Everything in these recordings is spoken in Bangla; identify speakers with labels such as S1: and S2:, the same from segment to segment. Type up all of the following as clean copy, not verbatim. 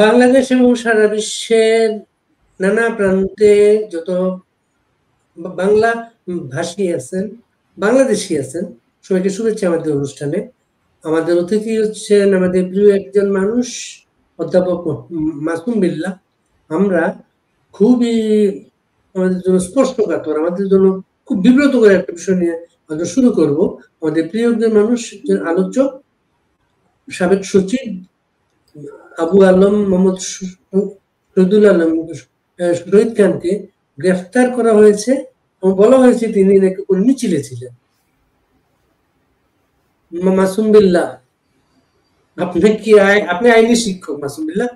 S1: বাংলাদেশ এবং সারা বিশ্বের নানা প্রান্তে যত বাংলা ভাষী আছেন, বাংলাদেশী আছেন, সবাইকে শুভেচ্ছা আমাদের অনুষ্ঠানে। আমাদের অতিথি হচ্ছেন আমাদের প্রিয় একজন মানুষ, অধ্যাপক মাসুম বিল্লাহ। আমরা খুবই আমাদের জন্য স্পর্শকাতর, আমাদের জন্য খুব বিব্রতকর একটা বিষয় নিয়ে আমরা শুরু করব। আমাদের প্রিয় একজন মানুষ, একজন আলোচক, সাবেক সচিব আবু আলম মোহাম্মদ শহীদুল আলম শহীদ খানকে গ্রেফতার করা হয়েছে এবং বলা হয়েছে তিনি নাকি কোন মিছিলে ছিলেন। মাসুম বিল্লাহ, আপনি আইনি শিক্ষক মাসুম বিল্লাহ,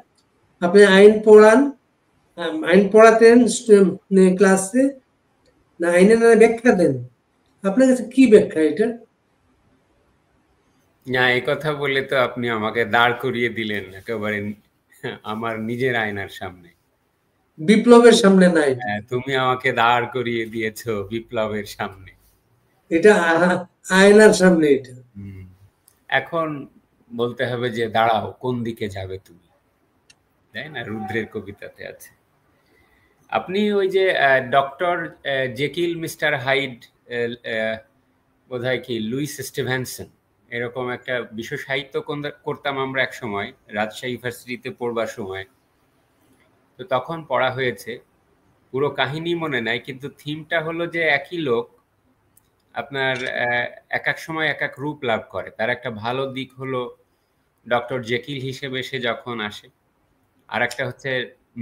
S1: আপনি আইন পড়ান, আইন পড়াতেন ক্লাসে, না আইনের ব্যাখ্যা দেন? আপনার কাছে কি ব্যাখ্যা এটা?
S2: না, এই কথা বলে তো আপনি আমাকে দাঁড় করিয়ে দিলেন একেবারে আমার নিজের আয়নার সামনে।
S1: বিপ্লবের সামনে নাই,
S2: তুমি আমাকে দাঁড় করিয়ে দিয়েছো বিপ্লবের সামনে।
S1: এটা আয়নার সামনে। এটা
S2: এখন বলতে হবে যে দাঁড়াও, কোন দিকে যাবে তুমি, তাই না? রুদ্রের কবিতাতে আছে। আপনি ওই যে ডক্টর জেকিল মিস্টার হাইড, বোধহয় কি লুইস স্টিভেনসন, এরকম একটা বিশ্ব সাহিত্য করতাম আমরা এক সময় রাজশাহী ইউনিভার্সিটিতে পড়বার সময়। তো তখন পড়া হয়েছে, পুরো কাহিনী মনে নাই, কিন্তু থিমটা হলো যে একই লোক আপনার এক এক সময় এক এক রূপ লাভ করে। তার একটা ভালো দিক হলো ডক্টর জেকিল হিসেবে সে যখন আসে, আর একটা হচ্ছে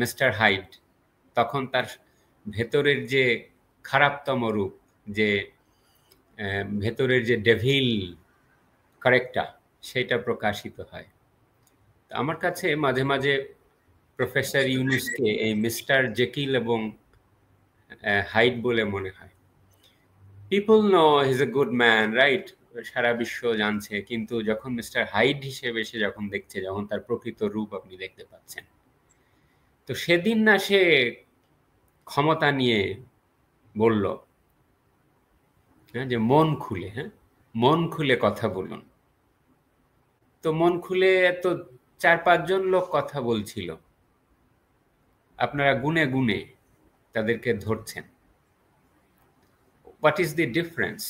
S2: মিস্টার হাইড, তখন তার ভেতরের যে খারাপতম রূপ, যে ভেতরের যে ডেভিল কারেক্টটা, সেটা প্রকাশিত হয়। আমার কাছে মাঝে মাঝে প্রফেসর ইউনুসকে এই মিস্টার জেকিল এবং হাইড বলে মনে হয়। People know he is a good man, right? সারা বিশ্ব জানছে, কিন্তু যখন মিস্টার হাইড হিসেবে সে যখন দেখছে, যখন তার প্রকৃত রূপ আপনি দেখতে পাচ্ছেন, তো সেদিন না সে ক্ষমতা নিয়ে বলল যে মন খুলে, মন খুলে কথা বলুন। তো মন খুলে তো 4-5 জন লোক কথা বলছিল, আপনারা গুনে গুনে তাদেরকে ধরছেন। What is the difference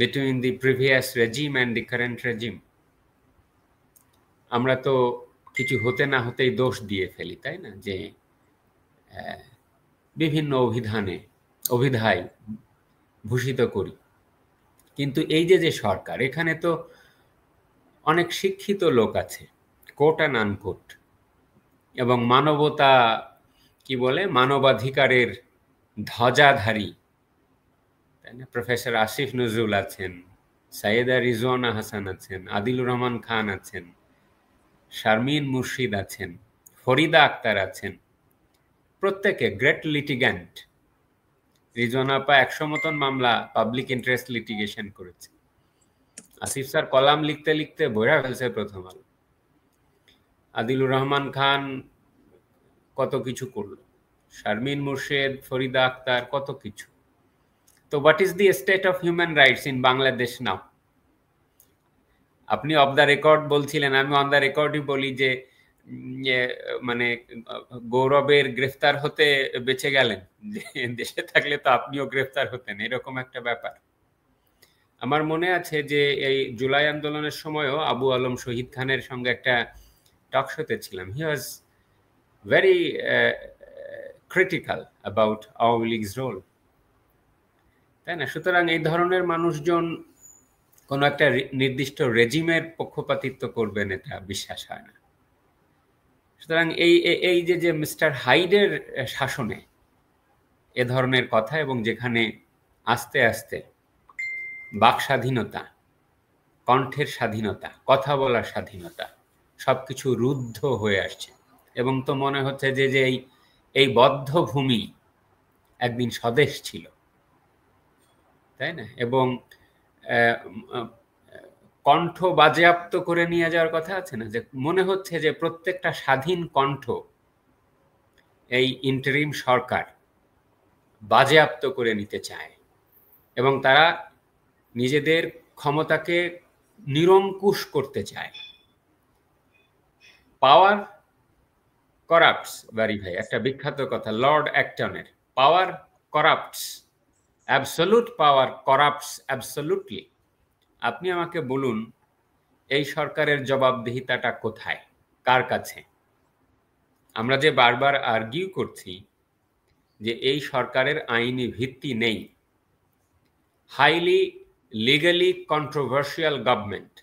S2: between the previous regime and the current regime? আমরা তো কিছু হতে না হতেই দোষ দিয়ে ফেলি, তাই না? যে বিভিন্ন অভিধায় ভূষিত করি। কিন্তু এই যে সরকার, এখানে তো অনেক শিক্ষিত লোক আছে, কোট অ্যান্ড আনকোট, এবং মানবতা কি বলে, মানবাধিকারের ধ্বজাধারী, তাই না? প্রফেসর আসিফ নজরুল আছেন, সাইয়েদা রিজওয়ানা হাসান আছেন, আদিলুর রহমান খান আছেন, শারমিন মুর্শিদ আছেন, ফরিদা আক্তার আছেন, প্রত্যেকে গ্রেট লিটিগ্যান্ট। রিজওয়ানা আপা 100 মতন মামলা পাবলিক ইন্টারেস্ট লিটিগেশন করেছে। আসিফ স্যার কলাম লিখতে লিখতে বইরা ফেলছে প্রথম আলো। আদিলুর রহমান খান কত কিছু করলো, শারমিন মুর্শিদ, ফরিদা আক্তার, কত কিছু। তো what is the state of human rights in Bangladesh now? আপনি অফ দ্য রেকর্ড বলছিলেন, আমি অন দ্য রেকর্ডই বলি যে মানে গৌরবের গ্রেফতার হতে বেঁচে গেলেন, যে দেশে থাকলে তো আপনিও গ্রেফতার হতেন, এরকম একটা ব্যাপার। আমার মনে আছে যে এই জুলাই আন্দোলনের সময়ও আবু আলম শহীদ খানের সঙ্গে একটা টক শোতে ছিলাম। He was very critical about Awami League's role, তাই না? সুতরাং এই ধরনের মানুষজন কোনো একটা নির্দিষ্ট রেজিমের পক্ষপাতিত্ব করবেন, এটা বিশ্বাস হয় না। সুতরাং এই যে মিস্টার হাইডের শাসনে এ ধরনের কথা, এবং যেখানে আস্তে আস্তে বাক স্বাধীনতা, কণ্ঠের স্বাধীনতা, কথা বলার স্বাধীনতা সবকিছু রুদ্ধ হয়ে আসছে, এবং তো মনে হচ্ছে যে এই বদ্ধ ভূমি একদিন স্বদেশ ছিল, তাই না? এবং কণ্ঠ বাজেয়াপ্ত করে নিয়ে যাওয়ার কথা আছে না, যে মনে হচ্ছে যে প্রত্যেকটা স্বাধীন কণ্ঠ এই ইন্টারিম সরকার বাজেয়াপ্ত করে নিতে চায়, এবং তারা নিজেদের ক্ষমতাকে নিরঙ্কুশ করতে চায়। পাওয়ার করাপ্টস। বাড়ি ভাই, একটা বিখ্যাত কথা লর্ড অ্যাক্টনের, power corrupts, absolute power corrupts absolutely. আপনি আমাকে বলুন এই সরকারের জবাবদিহিতাটা কোথায়, কার কাছে? আমরা যে বারবার আর্গিউ করছি যে এই সরকারের আইনি ভিত্তি নেই, হাইলি লিগালি কন্ট্রোভার্সিয়াল গভর্নমেন্ট,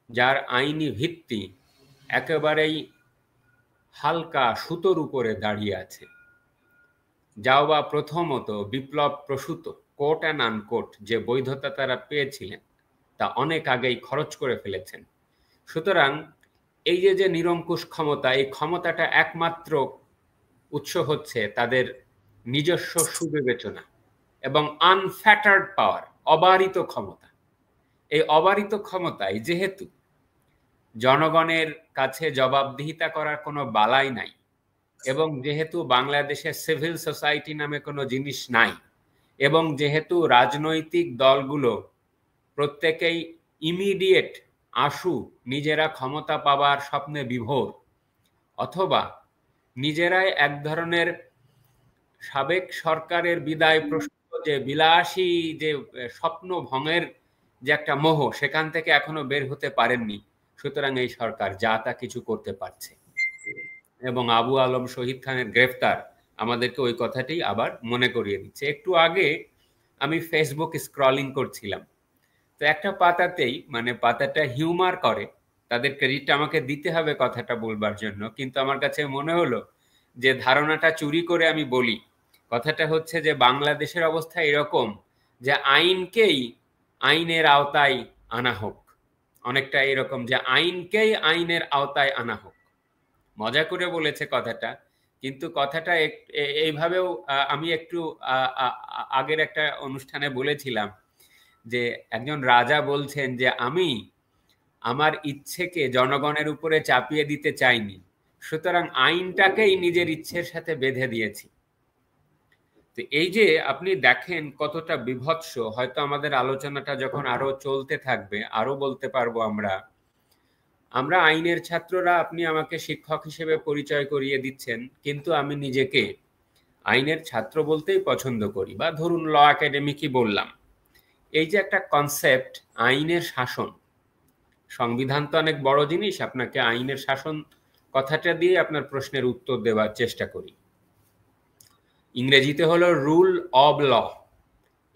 S2: যার আইনি ভিত্তি একেবারেই হালকা সুতোর উপরে দাঁড়িয়ে আছে। যাও বা প্রথমত বিপ্লব প্রসূত কোট অ্যান্ড আনকোট যে বৈধতা তারা পেয়েছিলেন তা অনেক আগেই খরচ করে ফেলেছেন। সুতরাং এই যে নিরঙ্কুশ ক্ষমতা, এই ক্ষমতাটা একমাত্র উৎস হচ্ছে তাদের নিজস্ব সুবিবেচনা এবং আনফ্যাটার্ড পাওয়ার, অবারিত ক্ষমতা। এই অবারিত ক্ষমতায় যেহেতু জনগণের কাছে জবাবদিহিতা করার কোনো বালাই নাই, এবং যেহেতু বাংলাদেশে সিভিল সোসাইটি নামে কোনো জিনিস নাই, এবং যেহেতু রাজনৈতিক দলগুলো প্রত্যেকেই ইমিডিয়েট আশু নিজেরা ক্ষমতা পাবার স্বপ্নে বিভোর, অথবা নিজেরাই এক ধরনের সাবেক সরকারের বিদায় প্রসূত যে বিলাসী যে স্বপ্ন ভঙ্গের যে একটা মোহ, সেখান থেকে এখনো বের হতে পারেননি। সুতরাং এই সরকার যা তা কিছু করতে পারছে, এবং আবু আলম শহীদ খানের গ্রেফতার আমাদেরকে ওই কথাটি আবার মনে করিয়ে দিচ্ছে। একটু আগে আমি ফেসবুক স্ক্রলিং করছিলাম, তো একটা পাতাতেই, মানে পাতাটা হিউমার করে, তাদের ক্রেডিটটা আমাকে দিতে হবে কথাটা বলবার জন্য, কিন্তু আমার কাছে মনে হলো যে ধারণাটা চুরি করে আমি বলি। কথাটা হচ্ছে যে বাংলাদেশের অবস্থা এরকম যে আইনকেই আইনের আওতায় আনা হোক, অনেকটা এরকম যে আইনকেই আইনের আওতায় আনা হোক। মজা করে বলেছে কথাটা, কিন্তু কথাটা এইভাবেও আমি একটু আগের একটা অনুষ্ঠানে বলেছিলাম যে একজন রাজা বলছেন যে আমি আমার ইচ্ছেকে জনগণের উপরে চাপিয়ে দিতে চাইনি, সুতরাং আইনটাকেই নিজের ইচ্ছের সাথে বেঁধে দিয়েছি। তো এই যে আপনি দেখেন কতটা বিভৎস। হয়তো আমাদের আলোচনাটা যখন আরো চলতে থাকবে আরো বলতে পারবো। আমরা আইনের ছাত্ররা, আপনি আমাকে শিক্ষক হিসেবে পরিচয় করিয়ে দিচ্ছেন, কিন্তু আমি নিজেকে আইনের ছাত্র বলতেই পছন্দ করি, বা ধরুন ল একাডেমিকই বললাম। এই যে একটা কনসেপ্ট আইনের শাসন, সংবিধান তো অনেক বড় জিনিস, আপনাকে আইনের শাসন কথাটা দিয়ে আপনার প্রশ্নের উত্তর দেওয়ার চেষ্টা করি। ইংরেজিতে হলো রুল অব ল।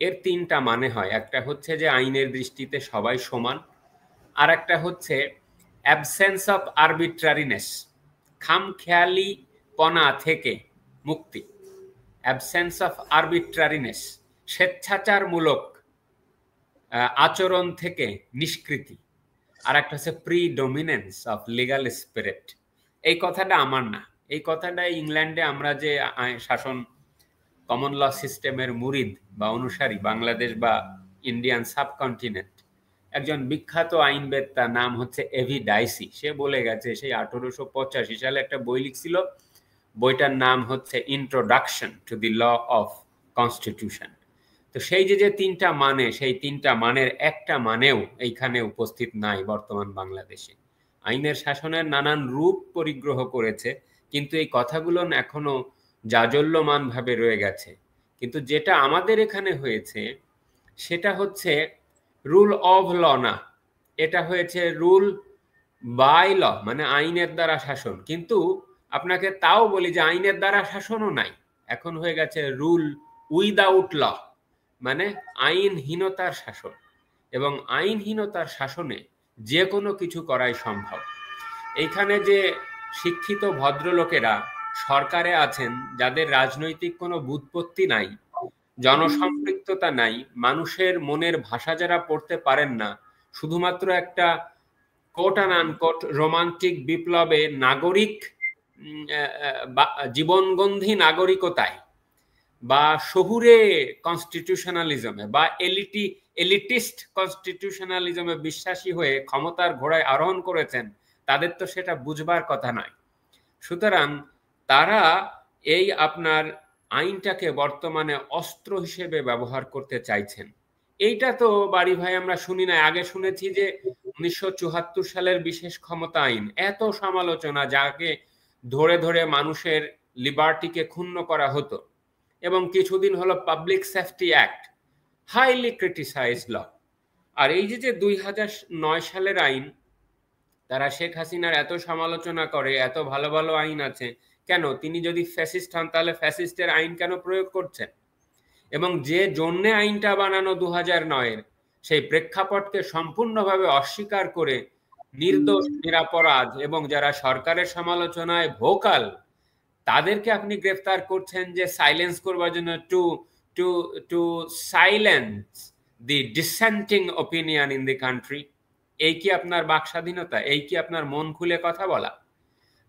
S2: এর তিনটা মানে হয়, একটা হচ্ছে যে আইনের দৃষ্টিতে সবাই সমান, আর একটা হচ্ছে অ্যাবসেন্স অফ আরবিট্রারিনেস, খামখেয়ালি পনা থেকে মুক্তি, অ্যাবসেন্স অফ আরবিট্রারিনেস, স্বেচ্ছাচারমূলক আচরণ থেকে নিষ্কৃতি, আর একটা হচ্ছে প্রিডমিনেন্স অফ লিগাল স্পিরিট। এই কথাটা আমার না, এই কথাটা ইংল্যান্ডে আমরা যে শাসন কমন ল সিস্টেমের মুরিদ বা অনুসারী, বাংলাদেশ বা ইন্ডিয়ান সাবকন্টিনেন্ট, একজন বিখ্যাত আইনবেদ, তার নাম হচ্ছে এভি ডাইসি, সে বলে গেছে, সেই 1885 সালে একটা বই লিখছিল, বইটার নাম হচ্ছে introduction to the law of constitution. তো সেই যে তিনটা মানে, সেই তিনটা মানের একটা মানেও এইখানে উপস্থিত নাই বর্তমান বাংলাদেশে। আইনের শাসনের নানান রূপ পরিগ্রহ করেছে, কিন্তু এই কথাগুলো এখনো জাজল্যমান ভাবে রয়ে গেছে। কিন্তু যেটা আমাদের এখানে হয়েছে সেটা হচ্ছে রুল অফ ল না, এটা হয়েছে রুল বাই ল, মানে আইনের দ্বারা শাসন। কিন্তু আপনাকে তাও বলি যে আইনের দ্বারা শাসনও নাই, এখন হয়ে গেছে রুল উইদাউট ল, মানে আইনহীনতার শাসন। এবং আইনহীনতার শাসনে যে কোনো কিছু করাই সম্ভব। এইখানে যে শিক্ষিত ভদ্রলোকেরা সরকারে আছেন, যাদের রাজনৈতিক কোনো ব্যুৎপত্তি নাই, জনসম্পৃক্ততা নাই, মানুষের মনের ভাষা যারা পড়তে পারেন না, শুধুমাত্র একটা কোট অ্যান্ড আনকোট রোমান্টিক বিপ্লবে নাগরিক জীবনগন্ধি নাগরিকতায় বা শহুরে কনস্টিটিউশনালিজমে বা এলিটিস্ট কনস্টিটিউশনালিজমে বিশ্বাসী হয়ে ক্ষমতার ঘোড়ায় আরোহণ করেছেন, তাদের তো সেটা বুঝবার কথা নয়। সুতরাং তারা এই আপনার আইনটাকে বর্তমানে অস্ত্র হিসেবে ব্যবহার করতে চাইছেন। এইটা তো বাড়ি ভাই আমরা শুনি না, আগে শুনেছি যে 1974 সালের বিশেষ ক্ষমতা আইন, এত সমালোচনা, যাকে ধরে ধরে মানুষের লিবার্টিকে ক্ষুণ্ণ করা হতো, এবং কিছুদিন হলো public safety act, highly criticised law. আর এই যে 2009 সালের আইন, তারা শেখ হাসিনার এত সমালোচনা করে, এত ভালো ভালো আইন আছে, কেন তিনি যদি ফ্যাসিস্ট হন তাহলে ফ্যাসিস্টের আইন কেন প্রয়োগ করছেন? এবং যে জন্যে আইনটা বানানো 2009-এর, সেই প্রেক্ষাপটকে সম্পূর্ণভাবে অস্বীকার করে নির্দোষ, নিরাপরাধ এবং যারা সরকারের সমালোচনায় ভোকাল তাদেরকে আপনি গ্রেফতার করছেন যে সাইলেন্স করবার জন্য, to to to silence the dissenting opinion in the country. এই কি আপনার বাক স্বাধীনতা? এই কি আপনার মন খুলে কথা বলা?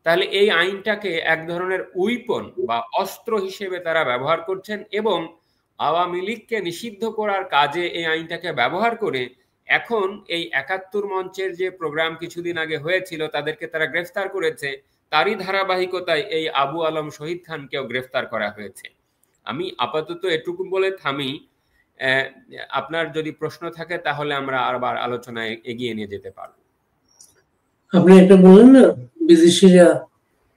S2: তাহলে এই আইনটাকে এক ধরনের উইপন বা অস্ত্র হিসেবে তারা ব্যবহার করছেন, এবং আওয়ামী লীগকে নিষিদ্ধ করার কাজে এই আইনটাকে ব্যবহার করে এখন এই 71 মঞ্চের যে প্রোগ্রাম কিছুদিন আগে হয়েছিল তাদেরকে তারা গ্রেফতার করেছে, তারই ধারাবাহিকতায় এই আবু আলম শহীদ খানকেও গ্রেফতার করা হয়েছে। আমি আপাতত এটুকু বলে থামি। আপনার যদি প্রশ্ন থাকে তাহলে আমরা আবার আলোচনায় এগিয়ে নিয়ে যেতে পারবো।
S1: আপনি একটা বললেন না, বিদেশিরা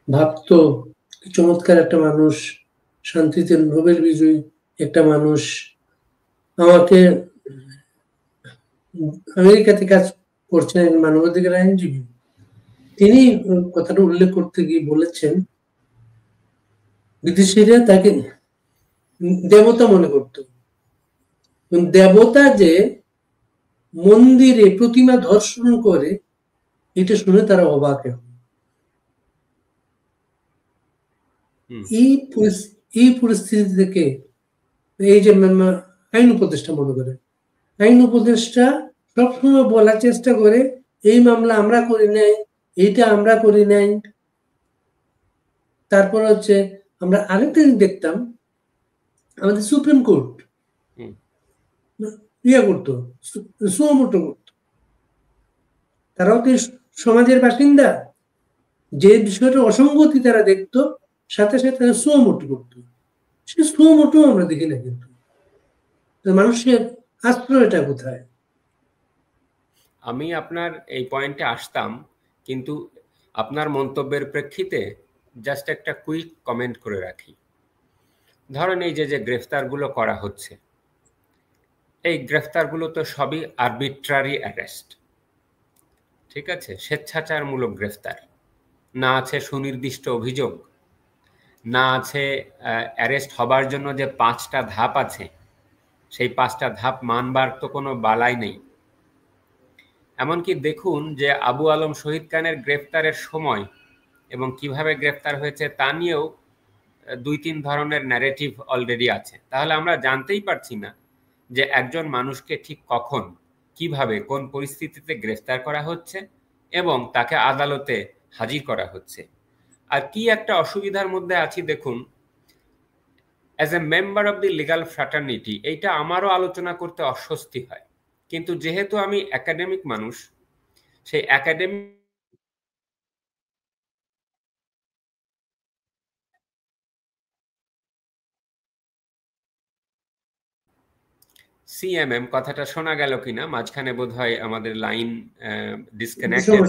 S1: ভাবতো চমৎকার একটা মানুষ, শান্তিতে নোবেল বিজয়ী একটা মানুষ, আমাকে আমেরিকাতে কাজ করছেন মানবাধিকার আইনজীবী, তিনি কথাটা উল্লেখ করতে গিয়ে বলেছেন বিদেশিরা তাকে দেবতা মনে করত। দেবতা যে মন্দিরে প্রতিমা ধর্ষণ করে, এটা শুনে তারা অবাক। এই পরিস্থিতি থেকে এই যে আইন উপদেষ্টা মনে করে, আইন উপদেষ্টা সবসময় বলার চেষ্টা করে এই মামলা আমরা করি নাই, এইটা আমরা করি নাই। তারপর হচ্ছে আমরা আরেকটা জিনিস দেখতাম, আমাদের সুপ্রিম কোর্ট ইয়ে করতো, সুমোটো করতো। তারাও তো সমাজের বাসিন্দা, যে বিষয়টা অসঙ্গতি তারা দেখতো সাথে সাথে সুমোটো করতো। সে সুমোটো আমরা দেখি না, কিন্তু মানুষের আশ্রয়টা কোথায়?
S2: আমি আপনার এই পয়েন্টে আসতাম, কিন্তু আপনার মন্তব্যের প্রেক্ষিতে জাস্ট একটা কুইক কমেন্ট করে রাখি। ধরেন এই যে গ্রেফতারগুলো করা হচ্ছে, এই গ্রেফতারগুলো তো সবই আরবিট্রারি অ্যারেস্ট, ঠিক আছে? স্বেচ্ছাচারমূলক গ্রেফতার, না আছে সুনির্দিষ্ট অভিযোগ, না আছে অ্যারেস্ট হবার জন্য যে 5টা ধাপ আছে, সেই 5টা ধাপ মানবার তো কোনো বালাই নেই। এমনকি দেখুন যে আবু আলম শহীদ খানের গ্রেফতারের সময় এবং কিভাবে গ্রেফতার হয়েছে তা নিয়েও 2-3 ধরনের ন্যারেটিভ অলরেডি আছে। তাহলে আমরা জানতেই পারছি না যে একজন মানুষকে ঠিক কখন, কিভাবে, কোন পরিস্থিতিতে গ্রেফতার করা হচ্ছে এবং তাকে আদালতে হাজির করা হচ্ছে। আর কি একটা অসুবিধার মধ্যে আছি দেখুন, as a member of the legal fraternity, এইটা আমারও আলোচনা করতে অস্বস্তি হয়, কিন্তু যেহেতু আমি একাডেমিক মানুষ, সেই একাডেমিক সিএমএম কথাটা শোনা গেল কিনা, মাঝখানে বোধহয় আমাদের লাইন ডিসকানেক্টেড।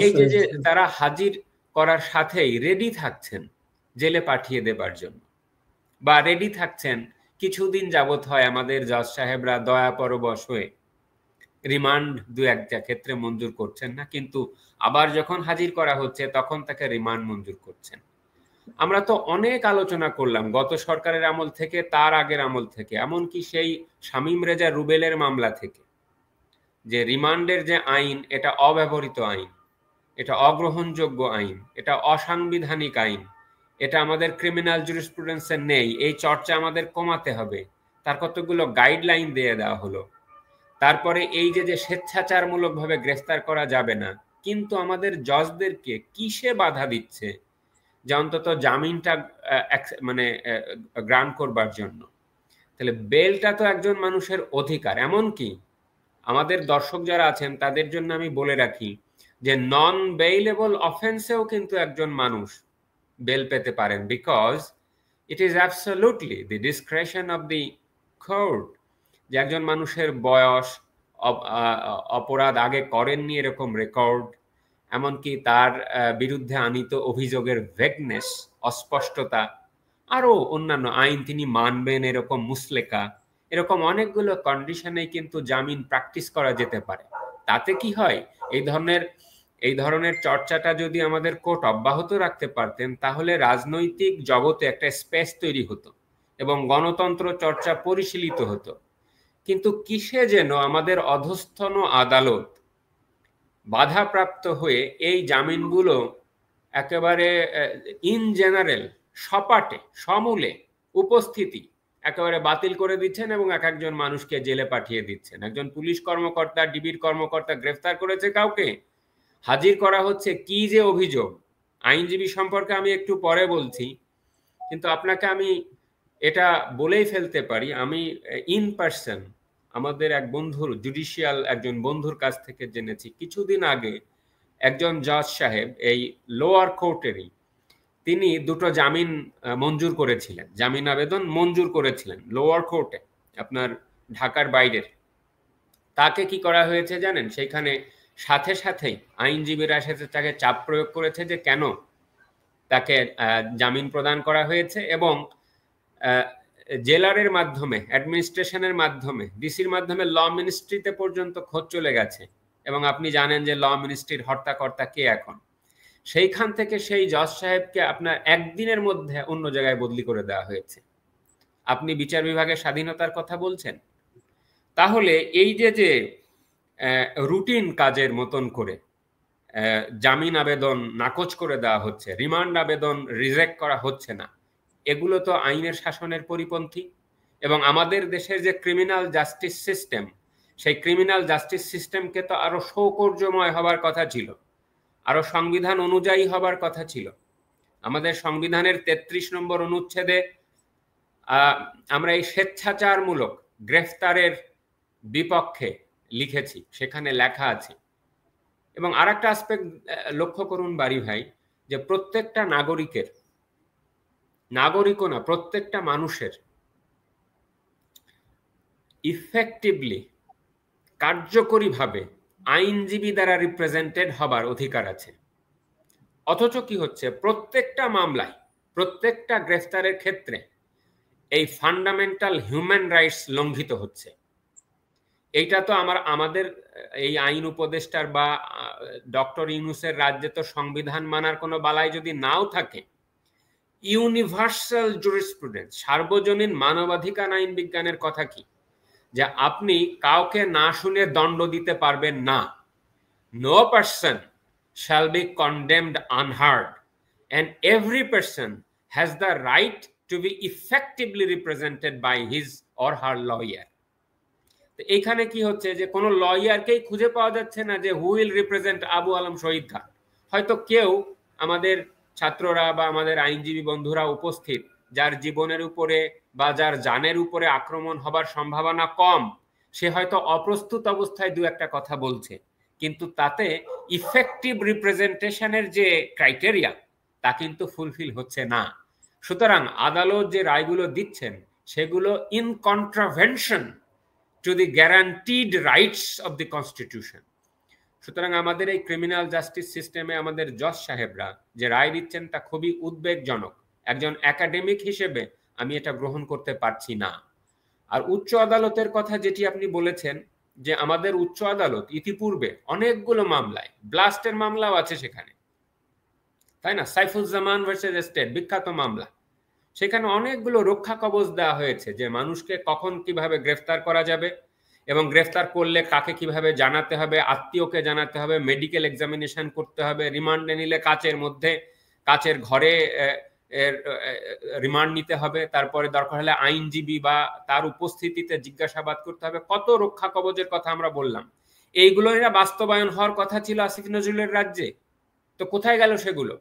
S2: এই যে তারা হাজির করার সাথেই রেডি থাকছেন জেলে পাঠিয়ে দেবার জন্য, বা রেডি থাকছেন কিছুদিন যাবত হয় আমাদের জজ সাহেবরা দয়া পরবশ হয়ে রিমান্ড 2-1টা ক্ষেত্রে মঞ্জুর করছেন না, কিন্তু আবার যখন হাজির করা হচ্ছে তখন তাকে রিমান্ড মঞ্জুর করছেন। আমরা তো অনেক আলোচনা করলাম গত সরকারের আমল থেকে, তার আগের আমল থেকে, এমনকি সেই শামীম রেজা রুবেলের মামলা থেকে, যে রিমান্ডের যে আইন, এটা অব্যবহৃত আইন, এটা অগ্রহণযোগ্য আইন, এটা অসাংবিধানিক আইন, এটা আমাদের ক্রিমিনাল জুরিসপ্রুডেন্সে নেই, এই চর্চা আমাদের কমাতে হবে, তার কতগুলো গাইডলাইন দিয়ে দেওয়া হলো। তারপরে এই যে স্বেচ্ছাচারমূলকভাবে গ্রেফতার করা যাবে না, কিন্তু আমাদের জজদেরকে কিসে বাধা দিচ্ছে যে অন্তত জামিনটা মানে গ্রান্ট করবার জন্য? তাহলে বেলটা তো একজন মানুষের অধিকার। এমনকি আমাদের দর্শক যারা আছেন তাদের জন্য আমি বলে রাখি যে নন বেইলেবল অফেন্সেও কিন্তু একজন মানুষ বেল পেতে পারেন, because it is absolutely the ডিসক্রেশন of the court, যে একজন মানুষের বয়স, অপরাধ আগে করেননি এরকম রেকর্ড, এমনকি তার বিরুদ্ধে আনীত অভিযোগের ভেগনেস, অস্পষ্টতা, আরো অন্যান্য আইন তিনি মানবেন এরকম মুসলেকা, এরকম অনেকগুলো কন্ডিশনে কিন্তু জামিন প্র্যাকটিস করা যেতে পারে। তাতে কি হয়, এই ধরনের চর্চাটা যদি আমাদের কোর্ট অব্যাহত রাখতে পারতেন, তাহলে রাজনৈতিক জগতে একটা স্পেস তৈরি হতো এবং গণতন্ত্র চর্চা পরিশীলিত হতো। কিন্তু কিসে যেন আমাদের অধস্তন আদালত বাধাপ্রাপ্ত হয়ে এই জামিনগুলো একেবারে ইন জেনারেল, সপাটে, সমূলে উপস্থিতি একেবারে বাতিল করে দিচ্ছেন এবং এক একজন মানুষকে জেলে পাঠিয়ে দিচ্ছেন। একজন পুলিশ কর্মকর্তা, ডিবির কর্মকর্তা গ্রেফতার করেছে কাউকে, হাজির করা হচ্ছে, কি যে অভিযোগ। আইনজীবী সম্পর্কে আমি একটু পরে বলছি, কিন্তু আপনাকে আমি এটা বলেই ফেলতে পারি, আমি ইন পার্সন আমাদের এক বন্ধুর, জুডিশিয়াল একজন বন্ধুর কাছ থেকে জেনেছি কিছুদিন আগে একজন জজ সাহেব এই লোয়ার কোর্টেরই, তিনি দুটো জামিন মঞ্জুর করেছিলেন, জামিন আবেদন মঞ্জুর করেছিলেন লোয়ার কোর্টে, আপনার ঢাকার বাইরের। তাকে কি করা হয়েছে জানেন, সেইখানে সাথে সাথেই আইনজীবীরা সাথে তাকে চাপ প্রয়োগ করেছে যে কেন তাকে জামিন প্রদান করা হয়েছে, এবং জেলারের মাধ্যমে, অ্যাডমিনিস্ট্রেশনের মাধ্যমে, ডিসির মাধ্যমে ল মিনিস্ট্রিতে পর্যন্ত খোঁজ চলে গেছে। এবং আপনি জানেন যে ল মিনিস্ট্রির হর্তাকর্তা কে এখন। সেইখান থেকে সেই জজ সাহেবকে আপনার একদিনের মধ্যে অন্য জায়গায় বদলি করে দেওয়া হয়েছে। আপনি বিচার বিভাগের স্বাধীনতার কথা বলছেন। তাহলে এই যে রুটিন কাজের মতন করে জামিন আবেদন নাকচ করে দেওয়া হচ্ছে, রিমান্ড আবেদন রিজেক্ট করা হচ্ছে না, এগুলো তো আইনের শাসনের পরিপন্থী। এবং আমাদের দেশের যে ক্রিমিনাল জাস্টিস সিস্টেম, সেই ক্রিমিনাল জাস্টিস সিস্টেমকে তো আরো সৌকর্যময় হবার কথা ছিল, আরো সংবিধান অনুযায়ী হবার কথা ছিল। আমাদের সংবিধানের 33 নম্বর অনুচ্ছেদে আমরা এই স্বেচ্ছাচারমূলক গ্রেফতারের বিপক্ষে লিখেছি, সেখানে লেখা আছে। এবং আর একটা আসপেক্ট লক্ষ্য করুন বাড়ি ভাই, যে প্রত্যেকটা নাগরিকও না, প্রত্যেকটা মানুষের ইফেক্টিভলি, কার্যকরীভাবে আইনজীবী দ্বারা রিপ্রেজেন্টেড হবার অধিকার আছে। অথচ কি হচ্ছে, প্রত্যেকটা মামলায়, প্রত্যেকটা গ্রেফতারের ক্ষেত্রে এই ফান্ডামেন্টাল হিউম্যান রাইটস লঙ্ঘিত হচ্ছে। এইটা তো আমাদের এই আইন উপদেষ্টার বা ডক্টর ইউনূসের রাজ্যে তো সংবিধান মানার কোনো বালাই যদি নাও থাকে, ইউনিভার্সাল জুরিসপ্রুডেন্স, সার্বজনীন মানবাধিকার আইন বিজ্ঞানের কথা কি, যে আপনি কাউকে না শুনে দণ্ড দিতে পারবেন না। No person shall be condemned unheard and every person has the right to be effectively represented by his or her lawyer. তো এখানে কি হচ্ছে, যে কোনো লয়ারকেই খুঁজে পাওয়া যাচ্ছে না যে who will represent Abu Alam Shahid Khan. হয়তো কেউ আমাদের ছাত্ররা বা আমাদের আইনজীবী বন্ধুরা উপস্থিত, যার জীবনের উপরে বা যার জানের উপরে আক্রমণ হবার সম্ভাবনা কম, সে হয়তো অপ্রস্তুত অবস্থায় দু একটা কথা বলছে, কিন্তু তাতে ইফেক্টিভ রিপ্রেজেন্টেশনের যে ক্রাইটেরিয়া, তা কিন্তু ফুলফিল হচ্ছে না। সুতরাং আদালত যে রায়গুলো দিচ্ছেন, সেগুলো in contravention to the guaranteed rights of the constitution. সুতরাং আমাদের এই ক্রিমিনাল জাস্টিস সিস্টেমে আমাদের জজ সাহেবরা যে রায় দিচ্ছেন, তা খুবই উদ্বেগজনক। একজন একাডেমিক হিসেবে আমি এটা গ্রহণ করতে পারছি না। আর উচ্চ আদালতের কথা যেটি আপনি বলেছেন, যে আমাদের উচ্চ আদালত ইতিপূর্বে অনেকগুলো মামলায়, ব্লাস্টের মামলাও আছে সেখানে, তাই না, সাইফুজ্জামান ভার্সেস স্টেট বিখ্যাত মামলা, সেখানে অনেকগুলো রক্ষা কবচ দেওয়া হয়েছে, যে মানুষকে কখন কিভাবে গ্রেফতার করা যাবে এবং গ্রেফতার করলে কাকে কিভাবে জানাতে হবে, আত্মীয়কে জানাতে হবে, মেডিকেল এক্সামিনেশন করতে হবে, রিমান্ডে নিলে কাচের মধ্যে, কাচের ঘরে রিমান্ড নিতে হবে, তারপরে দরকার হলে আইনজীবী বা তার উপস্থিতিতে জিজ্ঞাসাবাদ করতে হবে। কত রক্ষা কবচের কথা আমরা বললাম, এইগুলো এরা বাস্তবায়ন হওয়ার কথা ছিল আসিফ নজরুলের রাজ্যে, তো কোথায় গেল সেগুলো?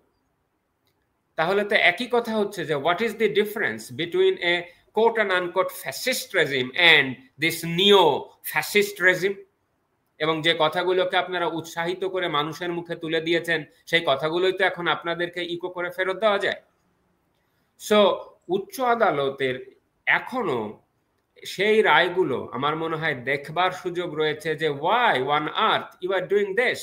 S2: তাহলে তো একই কথা হচ্ছে যে what is the difference between a quote and unquote fascist regime and this neo fascist regime. এবং যে কথাগুলোকে আপনারা উৎসাহিত করে মানুষের মুখে তুলে দিয়েছেন, সেই কথাগুলোই তো এখন আপনাদেরকে ইকো করে ফেরত দেওয়া যায়। সো উচ্চ আদালতের এখনো সেই রায়গুলো আমার মনে হয় দেখবার সুযোগ রয়েছে, যে why on earth you are doing this,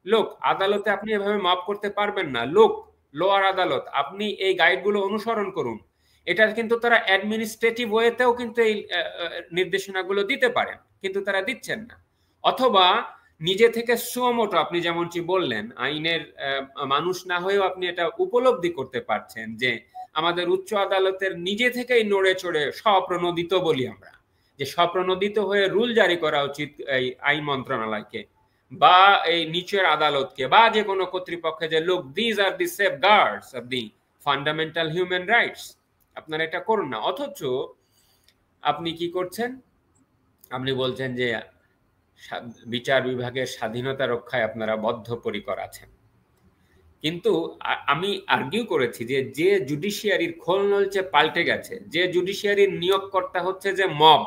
S2: লোক আদালতে আপনি এভাবে মাপ করতে পারবেন না, লোক লোয়ার আদালত আপনি এই গাইডগুলো অনুসরণ করুন। এটা কিন্তু তারা অ্যাডমিনিস্ট্রেটিভ ওয়েতেও কিন্তু এই নির্দেশনাগুলো দিতে পারেন, কিন্তু তারা দিচ্ছেন না। অথবা নিজে থেকে সুমোটো, আপনি যেমনটি বললেন, আইনের মানুষ না হয়েও আপনি এটা উপলব্ধি করতে পারছেন যে আমাদের উচ্চ আদালতের নিজে থেকেই নড়ে চড়ে স্বপ্রণোদিত বলি আমরা, যে স্বপ্রণোদিত হয়ে রুল জারি করা উচিত এই আইন মন্ত্রণালয়কে বা এই নিচের আদালতকে বা যে কোনো কর্তৃপক্ষে, যে লোক this are the safeguards of the fundamental human rights, আপনারা এটা করুন না। অথচ আপনি কি করছেন? আপনি বলছেন যে বিচার বিভাগের স্বাধীনতা রক্ষায় আপনারা বদ্ধপরিকর আছেন। কিন্তু আমি আর্গিউ করেছি যে যে জুডিশিয়ারির খোল নলচে পাল্টে গেছে, যে জুডিশিয়ারির নিয়োগকর্তা হচ্ছে যে মব,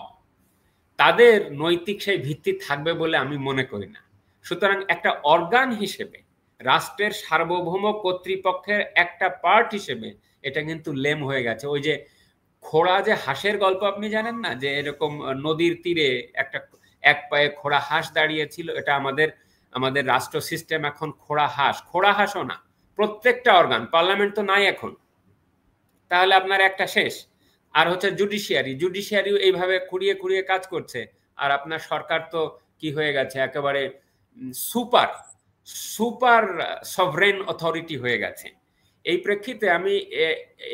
S2: তাদের নৈতিক সেই ভিত্তি থাকবে বলে আমি মনে করি না। সুতরাং একটা অর্গান হিসেবে, রাষ্ট্রের সার্বভৌম কর্তৃপক্ষের একটা পার্ট হিসেবে এটা কিন্তু লেম হয়ে গেছে। ওই যে খোড়া যে হাঁসের গল্প আপনি জানেন না, যে এরকম নদীর তীরে একটা এক পায়ে খোড়া হাঁস দাঁড়িয়েছিল, এটা আমাদের রাষ্ট্র সিস্টেম এখন খোড়া হাঁসও না, প্রত্যেকটা অর্গান। পার্লামেন্ট তো নাই এখন, তাহলে আপনার একটা শেষ। আর হচ্ছে জুডিশিয়ারিও এইভাবে খুঁড়িয়ে খুঁড়িয়ে কাজ করছে। আর আপনার সরকার তো কি হয়ে গেছে, একেবারে সুপার সভরেন অথরিটি হয়ে গেছে। এই প্রেক্ষিতে আমি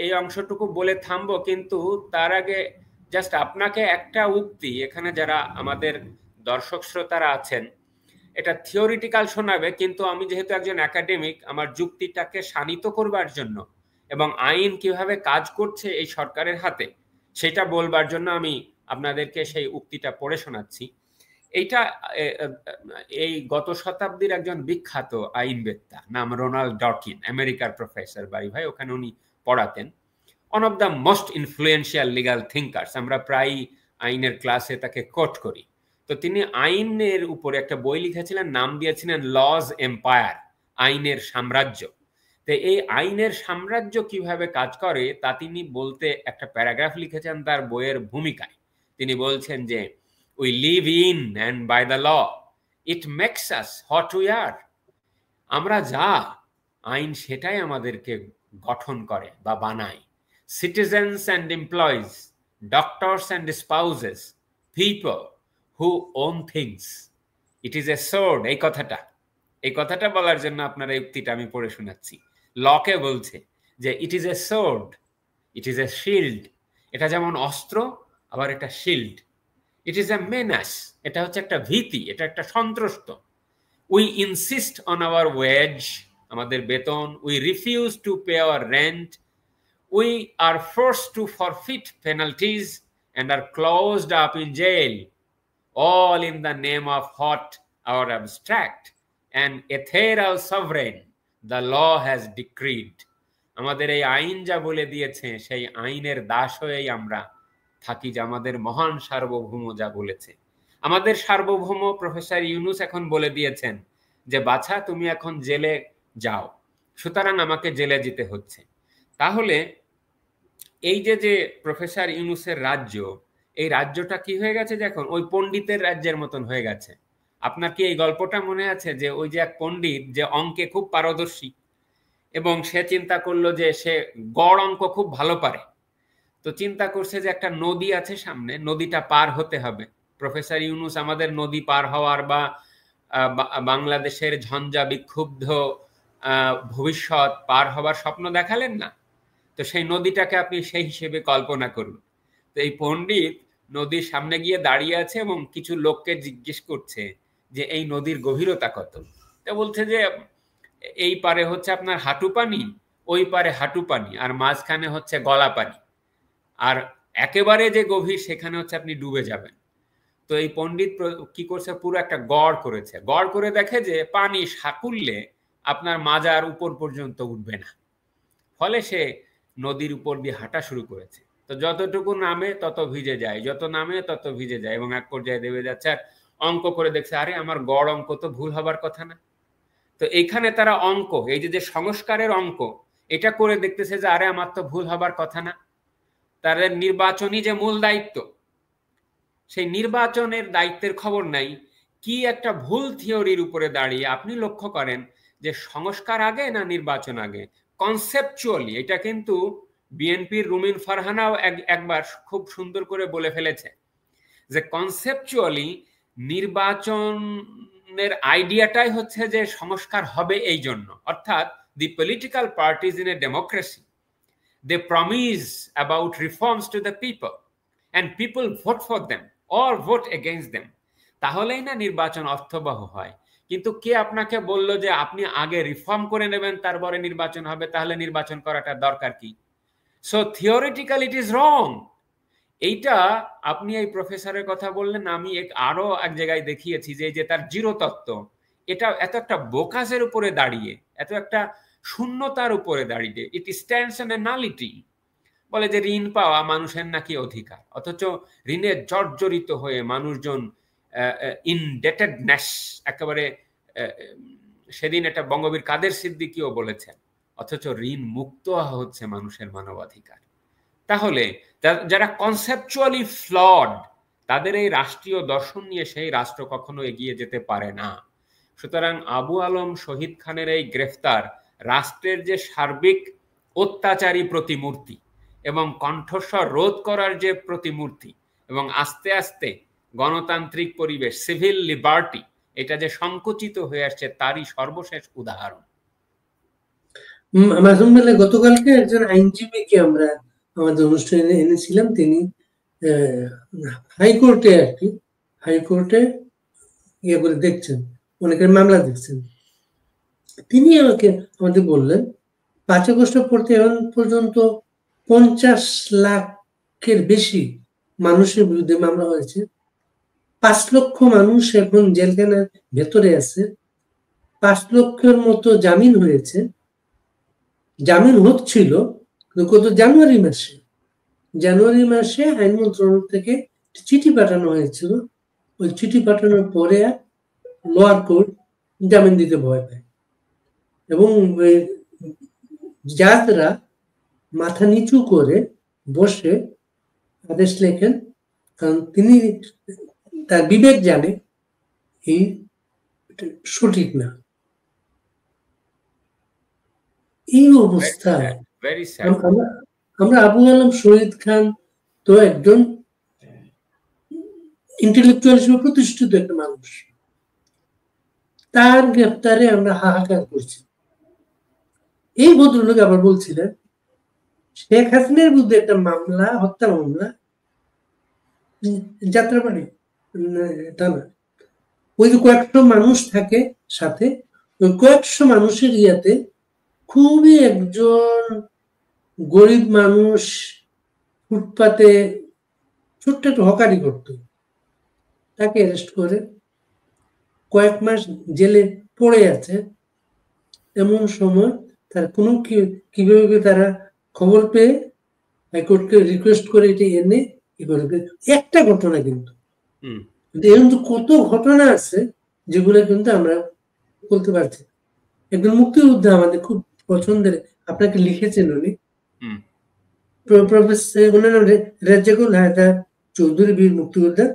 S2: এই অংশটুকু বলে থামবো, কিন্তু তার আগে জাস্ট আপনাকে একটা উক্তি, এখানে যারা আমাদের দর্শক শ্রোতারা আছেন, এটা থিওরিটিক্যাল শোনাবে, কিন্তু আমি যেহেতু একজন একাডেমিক, আমার যুক্তিটাকে শানিত করবার জন্য এবং আইন কিভাবে কাজ করছে এই সরকারের হাতে সেটা বলবার জন্য আমি আপনাদেরকে সেই উক্তিটা পড়ে শোনাচ্ছি। এইটা এই গত শতাব্দীর একজন বিখ্যাত আইনবেত্তা, নাম রোনাল্ড ডরকিন, আমেরিকার প্রফেসর, বাড়ি ভাই ওখানে উনি পড়াতেন। One of the most influential legal thinkers, আমরা প্রায় আইনের ক্লাসে তাকে কোট করি। তো তিনি আইনের উপরে একটা বই লিখেছিলেন, নাম দিয়েছিলেন লজ এম্পায়ার, আইনের সাম্রাজ্য। তো এই আইনের সাম্রাজ্য কিভাবে কাজ করে তা তিনি বলতে একটা প্যারাগ্রাফ লিখেছেন তার বইয়ের ভূমিকায়। তিনি বলছেন যে we live in and by the law it makes us what we are। আমরা যা, আইন সেটাই আমাদেরকে গঠন করে বা বানায়। citizens and employees, doctors and spouses, people who own things, it is a sword। এই কথাটা বলার জন্য আপনার এই উক্তিটা আমি পড়ে শোনাচ্ছি। লকে বলছে যে it is a sword, it is a shield. এটা যেমন অস্ত্র, আবার এটা shield. It is a menace, এটা হচ্ছে একটা ভীতি, এটা একটা সন্ত্রস্ত। We insist on our wages, আমাদের বেতন। We refuse to pay our rent. We are forced to forfeit penalties and are closed up in jail, all in the name of what our abstract and ethereal sovereign the law has decreed। আমাদের এই আইন যা বলে দিয়েছে সেই আইনের দাস হয়েই আমরা থাকি, যে আমাদের মহান সার্বভৌম যা বলেছে। আমাদের সার্বভৌম প্রফেসর ইউনুস এখন বলে দিয়েছেন যে বাছা তুমি এখন জেলে যাও, সুতরাং আমাকে জেলে যেতে হচ্ছে। তাহলে এই যে প্রফেসর ইউনুসের রাজ্য, এই রাজ্যটা কি হয়ে গেছে, যে এখন ওই পণ্ডিতের রাজ্যের মতন হয়ে গেছে। আপনার কি এই গল্পটা মনে আছে যে ওই যে এক পণ্ডিত যে অঙ্কে খুব পারদর্শী, এবং সে চিন্তা করলো যে সে গড় অঙ্ক খুব ভালো পারে, তো চিন্তা করছে যে একটা নদী আছে সামনে, নদীটা পার হতে হবে। প্রফেসর ইউনুস আমাদের নদী পার হওয়ার বা বাংলাদেশের ঝঞ্ঝা বিক্ষুব্ধ ভবিষ্যৎ পার হবার স্বপ্ন দেখালেন না। তো সেই নদীটাকে আপনি সেই হিসেবে কল্পনা করুন। তো এই পণ্ডিত নদীর সামনে গিয়ে দাঁড়িয়ে আছে এবং কিছু লোককে জিজ্ঞেস করছে যে এই নদীর গভীরতা কত। তো বলছে যে এই পারে হচ্ছে আপনার হাঁটু পানি, ওই পারে হাঁটু পানি, আর মাঝখানে হচ্ছে গলা পানি, আর একেবারে যে গভীর সেখানে হচ্ছে আপনি ডুবে যাবেন। তো এই পণ্ডিত কি করছে, পুরো একটা গড় করেছে। গড় করে দেখে যে পানি সাকুললে আপনার মাজার উপর পর্যন্ত উঠবে না। ফলে সে নদীর উপর দিয়ে হাঁটা শুরু করেছে। তো যতটুকু নামে তত ভিজে যায়, যত নামে তত ভিজে যায়, এবং এক পর্যায়ে দেবে যাচ্ছে। আর অঙ্ক করে দেখছে, আরে আমার গড় অঙ্ক তো ভুল হবার কথা না। তো এইখানে তারা অঙ্ক, এই যে সংস্কারের অঙ্ক, এটা করে দেখতেছে যে আরে আমার তো ভুল হবার কথা না। তাদের নির্বাচনী যে মূল দায়িত্ব, সেই নির্বাচনের দায়িত্বের খবর নাই। কি একটা ভুল থিওরির উপরে দাঁড়িয়ে আপনি লক্ষ্য করেন যে সংস্কার আগে না নির্বাচন আগে, কনসেপচুয়ালি এটা কিন্তু বিএনপির রুমিন ফারহানাও একবার খুব সুন্দর করে বলে ফেলেছে যে কনসেপচুয়ালি নির্বাচনের আইডিয়াটাই হচ্ছে যে সংস্কার হবে এই জন্য, অর্থাৎ the political parties in a democracy they promise about reforms to the people and people vote for them or vote against them, তাহলেই না নির্বাচন অর্থবহ হয়। কিন্তু কে আপনাকে বলল যে আপনি আগে রিফর্ম করে নেবেন তারপরে নির্বাচন হবে, তাহলে নির্বাচন করাটা দরকার কি? So theoretical it is wrong. এইটা আপনি এই প্রফেসরের কথা বললেন, আমি আরো এক জায়গায় দেখিয়েছি যে তার জিরো তত্ত্ব, এটা এত একটা বোকাসের উপরে দাঁড়িয়ে, এত একটা শূন্যতার উপরে দাঁড়িয়ে, it stands on a nullity. বলে যে ঋণ পাওয়া মানুষের নাকি অধিকার, অথচ ঋণে জর্জরিত হয়ে মানুষজন ইনডেটেডনেস একেবারে, সেদিন এটা বঙ্গবীর কাদের সিদ্দিকীও বলেছেন, অথচ ঋণ মুক্ত হচ্ছে মানুষের মানবাধিকার। তাহলে যারা কনসেপচুয়ালি ফ্লড, তাদের এই রাষ্ট্রীয় দর্শন নিয়ে সেই রাষ্ট্র কখনো এগিয়ে যেতে পারে না। সুতরাং আবু আলম শহীদ খানের এই গ্রেফতার রাষ্ট্রের যে সার্বিক অত্যাচারী প্রতিমূর্তি এবং কণ্ঠস্বর রোধ করার যে প্রতিমূর্তি, এবং আস্তে আস্তে গণতান্ত্রিক পরিবেশ, সিভিল লিবার্টি, এটা যে সংকুচিত হয়ে আসছে তারই সর্বশেষ উদাহরণ।
S1: মাসুম বিল্লাহ, গতকালকে একজন আইনজীবীকে আমরা আমাদের অনুষ্ঠানে এনেছিলাম। তিনি হাইকোর্টে আর কি, হাইকোর্টে ইয়ে করে দেখছেন, অনেকের মামলা দেখছেন। তিনি আমাদের বললেন 5 আগস্ট পড়তে এখন পর্যন্ত 50 লাখের বেশি মানুষের বিরুদ্ধে মামলা হয়েছে। 5 লক্ষ মানুষ এখন জেলখানার ভেতরে আছে। 5 লক্ষের মতো জামিন হয়েছে, জামিন হচ্ছিল গত জানুয়ারি মাসে আইন মন্ত্রণালয় থেকে চিঠি পাঠানো হয়েছিল। ওই চিঠি পাঠানোর পরে লোয়ার কোর্ট জামিন দিতে ভয় পায় এবং জাজরা মাথা নিচু করে বসে আদেশ লেখেন, কারণ তিনি তার বিবেক জানে এই সঠিক না। এই অবস্থায় আমরা আবু আলম শহীদ খান তো একজন ইন্টেলেকচুয়াল হিসেবে প্রতিষ্ঠিত একটা মানুষ, তার গ্রেফতারে আমরা হাহাকার করছি। এই ভদ্রলোক আবার বলছিলেন শেখ হাসিনার বিরুদ্ধে একটা মামলা, হত্যা মামলা, যাত্রাবাড়ি তা না, ওই যে কয়েকশো মানুষ থাকে সাথে, ওই কয়েকশো মানুষের ইয়াতে খুবই একজন গরিব মানুষ ফুটপাতে ছোট্ট একটা হকারি করত, তাকে অ্যারেস্ট করে কয়েক মাস জেলে পড়ে আছে। এমন সময় তার কোনো কিভাবে তারা খবর পেয়ে হাইকোর্টকে রিকোয়েস্ট করে এটা এনে একটা ঘটনা, কিন্তু এরকম কত ঘটনা আছে যেগুলো কিন্তু আমরা বলতে পারছি। একজন মুক্তিযোদ্ধা আমাদের খুব পছন্দের, আপনাকে লিখেছেন উনি, প্রফেসর রেজ্জাকুল হায়দার চৌধুরী, বীর মুক্তিযোদ্ধা।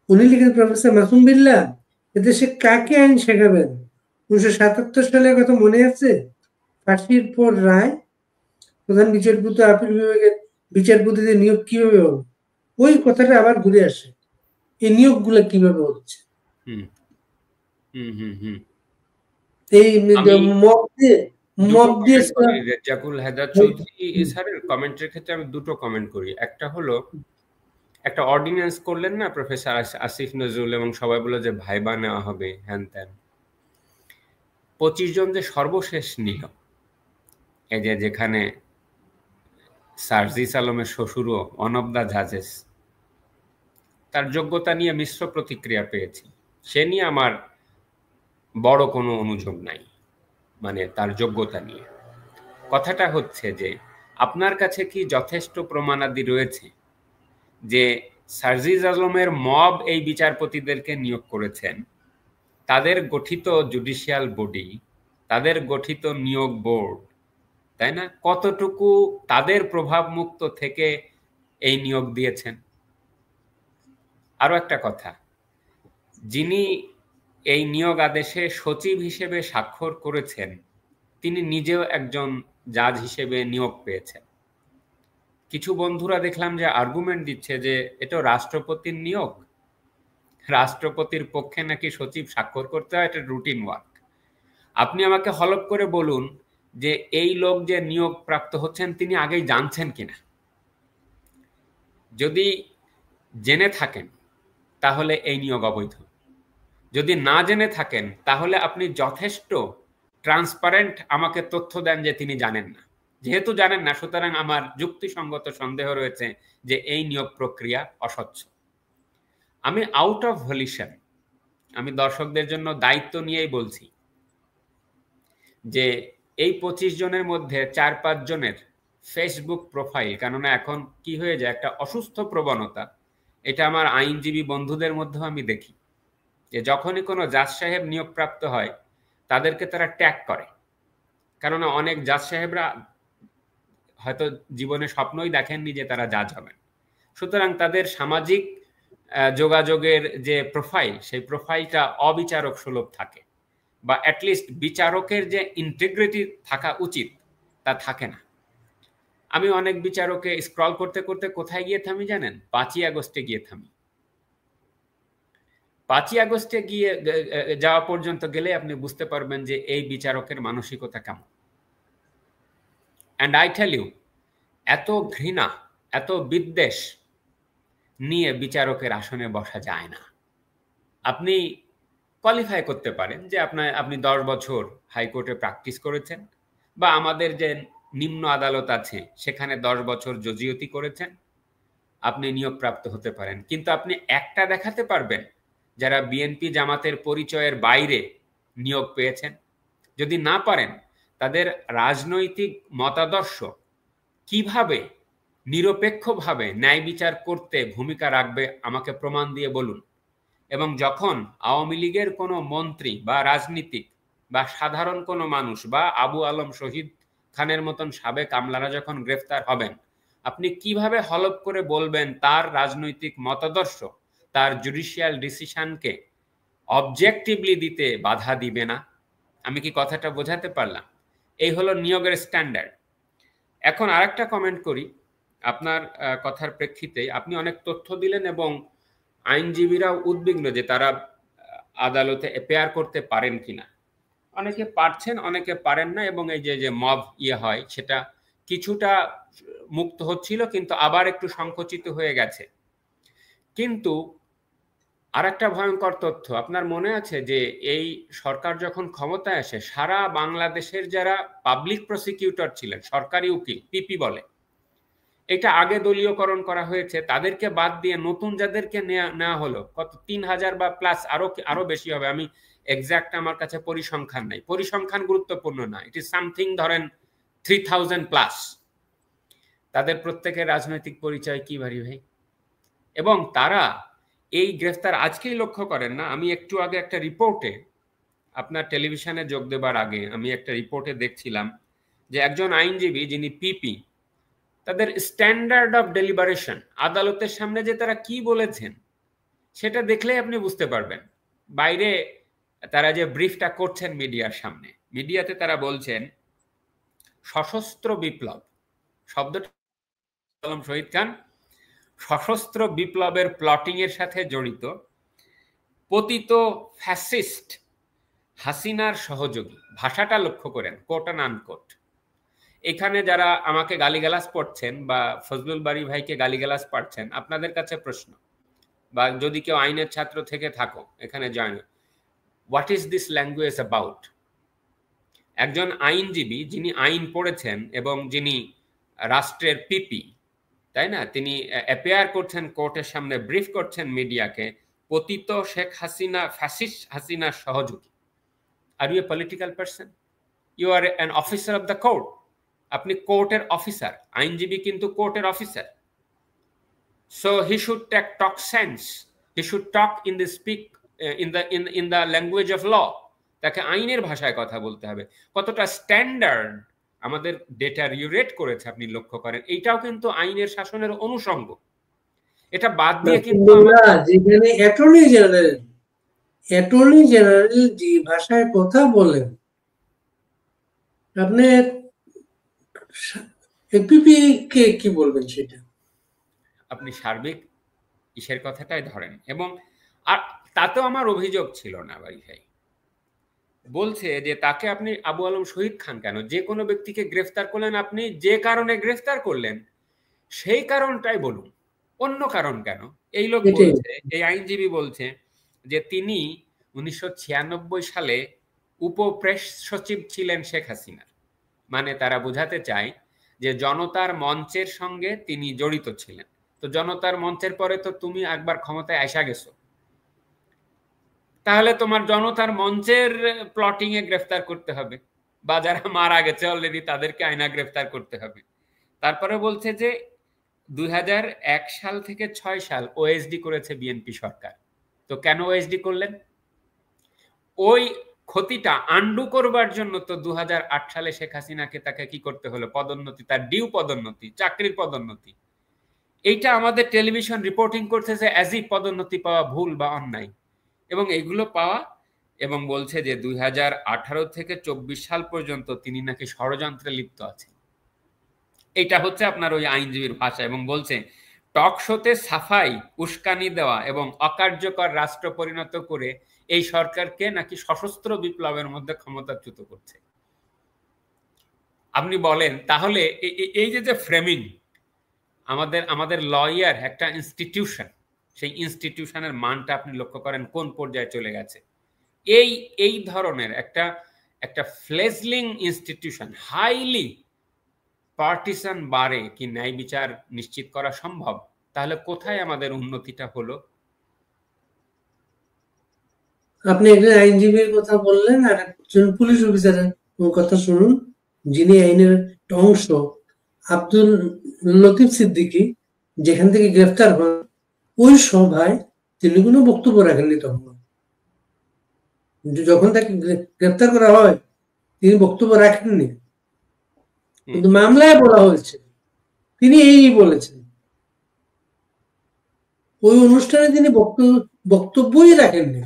S1: উনি লিখেছেন, প্রফেসর মাসুম বিল্লাহ এদেশে কাকে আইন শেখাবেন? 1977 সালের কথা মনে আছে? ফাঁসির পর রায়, প্রধান বিচারপতি আপিল বিভাগের বিচারপতিদের নিয়োগ কিভাবে হবে? ওই কথাটা আবার ঘুরে আসে, এই নিয়োগগুলো কিভাবে হচ্ছে। এই মব দিয়ে
S2: রেজ্জাকুল হায়দার চৌধুরী স্যারের কমেন্টের ক্ষেত্রে আমি দুটো কমেন্ট করি। একটা হলো, একটা অর্ডিন্যান্স করলেন না প্রফেসর আসিফ নজরুল, এবং সবাই বলে যে ভাইবা নেওয়া হবে হ্যান ত্যান। 25 জন যে সর্বশেষ নিল, এই যে যেখানে সার্জিস আলমের শ্বশুরও ওয়ান অফ দ্য জাজেস, তার যোগ্যতা নিয়ে মিশ্র প্রতিক্রিয়া পেয়েছি। সে নিয়ে আমার বড় কোনো অনুযোগ নাই, মানে তার যোগ্যতা নিয়ে। কথাটা হচ্ছে যে আপনার কাছে কি যথেষ্ট প্রমাণাদি রয়েছে যে সার্জিস আলমের মব এই বিচারপতিদেরকে নিয়োগ করেছেন, তাদের গঠিত জুডিশিয়াল বডি, তাদের গঠিত নিয়োগ বোর্ড, তাই না, কতটুকু তাদের প্রভাব মুক্ত থেকে এই নিয়োগ দিয়েছেন? আরো একটা কথা, যিনি এই নিয়োগ আদেশে সচিব হিসেবে স্বাক্ষর করেছেন তিনি নিজেও একজন জাজ হিসেবে নিয়োগ পেয়েছেন। কিছু বন্ধুরা দেখলাম যে আর্গুমেন্ট দিচ্ছে যে এটা রাষ্ট্রপতির নিয়োগ, রাষ্ট্রপতির পক্ষে নাকি সচিব স্বাক্ষর করতে হয়, এটা রুটিন ওয়ার্ক। আপনি আমাকে হলফ করে বলুন যে এই লোক যে নিয়োগ প্রাপ্ত হচ্ছেন তিনি আগেই জানছেন কিনা। যদি জেনে থাকেন তাহলে এই নিয়োগ অবৈধ, যদি না জেনে থাকেন তাহলে আপনি যথেষ্ট ট্রান্সপারেন্ট আমাকে তথ্য দেন যে তিনি জানেন না। যেহেতু জানেন না, সুতরাং আমার যুক্তিসঙ্গত সন্দেহ রয়েছে যে এই নিয়োগ প্রক্রিয়া অস্বচ্ছ। আমি আউট অফ ভলিউশন, আমি দর্শকদের জন্য দায়িত্ব নিয়েই বলছি যে এই 25 জনের মধ্যে 4-5 জনের ফেসবুক প্রোফাইল, কেননা এখন কি হয়ে যায় একটা অসুস্থ প্রবণতা, এটা আমার আইনজীবী বন্ধুদের মধ্যেও আমি দেখি যে যখনই কোনো জাজ সাহেব নিয়োগপ্রাপ্ত হয় তাদেরকে তারা ট্যাগ করে, কেননা অনেক জাজ সাহেবরা হয়তো জীবনে স্বপ্নই দেখেননি যে তারা জাজ হবেন। সুতরাং তাদের সামাজিক যোগাযোগের যে প্রোফাইল, সেই প্রোফাইলটা অবিচারক সুলভ থাকে, বা অ্যাটলিস্ট বিচারকের যে ইন্টিগ্রিটি থাকা উচিত তা থাকে না। আমি অনেক বিচারকে স্ক্রল করতে করতে কোথায় গিয়ে থামি জানেন? 5ই আগস্টে গিয়ে থামি। 5ই আগস্টে গিয়ে যাওয়া পর্যন্ত গেলে আপনি বুঝতে পারবেন যে এই বিচারকের মানসিকতা কেমন। অ্যান্ড আই টেল ইউ, এত ঘৃণা, এত বিদ্বেষ নিয়ে বিচারকের আসনে বসা যায় না। আপনি কোয়ালিফাই করতে পারেন যে আপনি 10 বছর হাইকোর্টে প্র্যাকটিস করেছেন, বা আমাদের যে নিম্ন আদালত আছে সেখানে 10 বছর জজিয়তি করেছেন, আপনি নিয়োগপ্রাপ্ত হতে পারেন। কিন্তু আপনি একটা দেখাতে পারবেন যারা বিএনপি জামাতের পরিচয়ের বাইরে নিয়োগ পেয়েছেন? যদি না পারেন, তাদের রাজনৈতিক মতাদর্শ কিভাবে নিরপেক্ষভাবে ন্যায় বিচার করতে ভূমিকা রাখবে আমাকে প্রমাণ দিয়ে বলুন। এবং যখন আওয়ামী লীগের কোনো মন্ত্রী বা রাজনীতিক বা সাধারণ কোনো মানুষ বা আবু আলম শহীদ খানের মতন সাবেক আমলারা যখন গ্রেফতার হবেন, আপনি কিভাবে হলফ করে বলবেন তার রাজনৈতিক মতাদর্শ তার জুডিশিয়াল ডিসিশনকে অবজেক্টিভলি দিতে বাধা দিবে না? আমি কি কথাটা বোঝাতে পারলাম? এই হলো নিয়োগের স্ট্যান্ডার্ড। এখন আরেকটা কমেন্ট করি আপনার কথার প্রেক্ষিতে। আপনি অনেক তথ্য দিলেন এবং আইনজীবীরাও উদ্বিগ্ন যে তারা আদালতে অ্যাপিয়ার করতে পারেন কিনা। অনেকে পারছেন, অনেকে পারেন না, এবং এই যে মব হয় সেটা কিছুটা মুক্ত হচ্ছিল, কিন্তু আবার একটু সংকুচিত হয়ে গেছে। কিন্তু আরেকটা ভয়ঙ্কর তথ্য, আপনার মনে আছে যে এই সরকার যখন ক্ষমতায় আসে সারা বাংলাদেশের যারা পাবলিক প্রসিকিউটর ছিলেন, সরকারি উকিল, পিপি বলে, এটা আগে দলীয়করণ করা হয়েছে, তাদেরকে বাদ দিয়ে নতুন যাদেরকে নেওয়া হলো কত 3000 বা প্লাস, আরো বেশি হবে। আমি এক্সাক্ট আমার কাছে পরিসংখ্যান নাই, পরিসংখ্যান গুরুত্বপূর্ণ না, ইট ইজ সামথিং ধরেন 3000 প্লাস। তাদের প্রত্যেকের রাজনৈতিক পরিচয় কি ভারী ভাই। এবং তারা এই গ্রেফতার আজকেই লক্ষ্য করেন না। আমি একটু আগে একটা রিপোর্টে, আপনার টেলিভিশনে যোগ দেবার আগে আমি একটা রিপোর্টে দেখছিলাম যে একজন আইনজীবী যিনি পিপি, তাদের স্ট্যান্ডার্ড অফ ডেলিবারেশন, আদালতের সামনে যে তারা কি বলেছেন সেটা দেখলেই আপনি বুঝতে পারবেন। বাইরে তারা যে ব্রিফটা করছেন মিডিয়ার সামনে, মিডিয়াতে তারা বলছেন সশস্ত্র বিপ্লব, শব্দটা আলম শহীদ খান সশস্ত্র বিপ্লবের প্লটিং এর সাথে জড়িত, পতিত ফ্যাসিস্ট হাসিনার সহযোগী। ভাষাটা লক্ষ্য করেন, কোট অ্যান্ড আনকোট। এখানে যারা আমাকে গালিগালাজ পড়ছেন বা ফজলুল বারী ভাইকে গালিগালাজ পাচ্ছেন, আপনাদের কাছে প্রশ্ন, বা যদি কেউ আইনের ছাত্র থেকে থাকো এখানে join, what is this language about? একজন আইনজীবী যিনি আইন পড়েছেন এবং যিনি রাষ্ট্রের পিপি, তাই না, তিনি অ্যাপিয়ার করছেন কোর্টের সামনে, ব্রিফ করছেন মিডিয়াকে, পতিত শেখ হাসিনা, ফ্যাসিস্ট হাসিনার সহযোগী। Are you a political person? You are an officer of the court. আপনি কোর্টের অফিসার, আইনজীবী কিন্তু কোর্টের অফিসার। So he should talk sense, he should talk in the speak in the language of law. তাকে আইনের ভাষায় কথা বলতে হবে। কতটা স্ট্যান্ডার্ড আমাদের ডেটারিওরেট করেছে আপনি লক্ষ্য করেন। এইটাও কিন্তু আইনের শাসনের অনুষঙ্গ। এটা বাদ দিয়ে কিন্তু
S1: যেখানে অ্যাটর্নি জেনারেল অ্যাটর্নি জেনারেল যে ভাষায় কথা বলেন, আপনি এপিপি কে কি বলবেন সেটা?
S2: আপনি সার্বিক ইসের কথাটাই ধরেন, এবং আর তাতেও আমার অভিযোগ ছিল না ভাই। বলছে যে তাকে আপনি আবু আলম শহীদ খান কেন, যে কোনো ব্যক্তিকে গ্রেফতার করলেন, আপনি যে কারণে গ্রেফতার করলেন সেই কারণটাই বলুন, অন্য কারণ কেন? এই লোক
S1: এটাই।
S2: বলছে, এই আইনজীবী বলছে যে তিনি 1996 সালে উপপ্রেস সচিব ছিলেন শেখ হাসিনার। মানে তারা বোঝাতে চায় যে জনতার মঞ্চের সঙ্গে তিনি জড়িত ছিলেন। তো জনতার মঞ্চের পরে তো তুমি একবার ক্ষমতায় আসা গেছো, তাহলে তোমার জনতার মঞ্চের প্লটিং এ গ্রেফতার করতে হবে, বা যারা মারা গেছে অলরেডি তাদেরকে আইনা গ্রেফতার করতে হবে। তারপরে বলছে যে 2001 সাল থেকে 6 সাল ওএসডি করেছে বিএনপি সরকার। তো কেন ওএসডি করলেন? ওই ক্ষতিটা আন্ডু করবার জন্য তো 2008 সালে শেখ হাসিনাকে তাকে কি করতে হলো? পদোন্নতি, তার ডিউ পদোন্নতি, চাকরির পদোন্নতি। এইটা আমাদের টেলিভিশন রিপোর্টিং করতেছে অ্যাজ ই পদোন্নতি পাওয়া ভুল বা অন্যায়, এবং এইগুলো পাওয়া, এবং বলছে যে 2018 থেকে 24 সাল পর্যন্ত তিনি নাকি ষড়যন্ত্রে লিপ্ত আছেন। এটা হচ্ছে আপনার ওই আইনজীবীর ভাষা, এবং বলছে টক শোতে সাফাই, উস্কানি দেওয়া এবং অকার্যকর রাষ্ট্র পরিণত করে এই সরকারকে নাকি সশস্ত্র বিপ্লবের মধ্যে ক্ষমতাচ্যুত করছে। আপনি বলেন তাহলে এই যে ফ্রেমিং, আমাদের আমাদের লয়ার একটা ইনস্টিটিউশন, সেই ইনস্টিটিউশনের মানটা আপনি লক্ষ্য করেন কোন পর্যায়ে চলে গেছে। এই এই ধরনের একটা একটা ফ্লেজলিং ইনস্টিটিউশন, হাইলি পার্টিসান বারে কি ন্যায় বিচার নিশ্চিত করা সম্ভব? তাহলে কোথায় আমাদের উন্নতিটা হলো?
S1: আপনি একজন আইনজীবীর কথা বললেন, আর একজন পুলিশ অফিসারের কথা শুনুন, যিনি আইনের একটা অংশ। আব্দুল লতিফ সিদ্দিকী যেখান থেকে গ্রেফতার হন, ওই সভায় তিনি কোনো বক্তব্য রাখেননি তখন। যখন তাকে গ্রেফতার করা হয় তিনি বক্তব্য রাখেননি, কিন্তু মামলায় বলা হয়েছে তিনি এই বলেছেন। ওই অনুষ্ঠানে তিনি বক্তব্যই রাখেননি।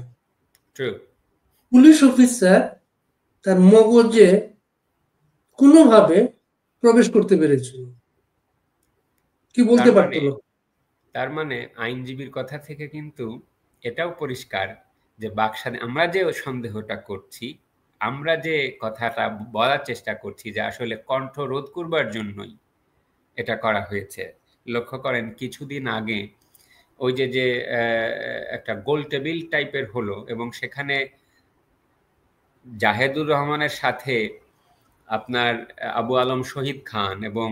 S1: পুলিশ অফিসার তার মগজে কোনোভাবে প্রবেশ করতে পেরেছিল, কি বলতে পারতো লোক।
S2: তার মানে আইনজীবীর কথা থেকে কিন্তু এটাও পরিষ্কার যে বাকস্বাধীন, আমরা যে সন্দেহটা করছি, আমরা যে কথাটা বলার চেষ্টা করছি যে আসলে কণ্ঠ রোধ করবার জন্যই এটা করা হয়েছে। লক্ষ্য করেন কিছুদিন আগে ওই যে একটা গোল টেবিল টাইপের হলো, এবং সেখানে জাহেদুর রহমানের সাথে আপনার আবু আলম শহীদ খান এবং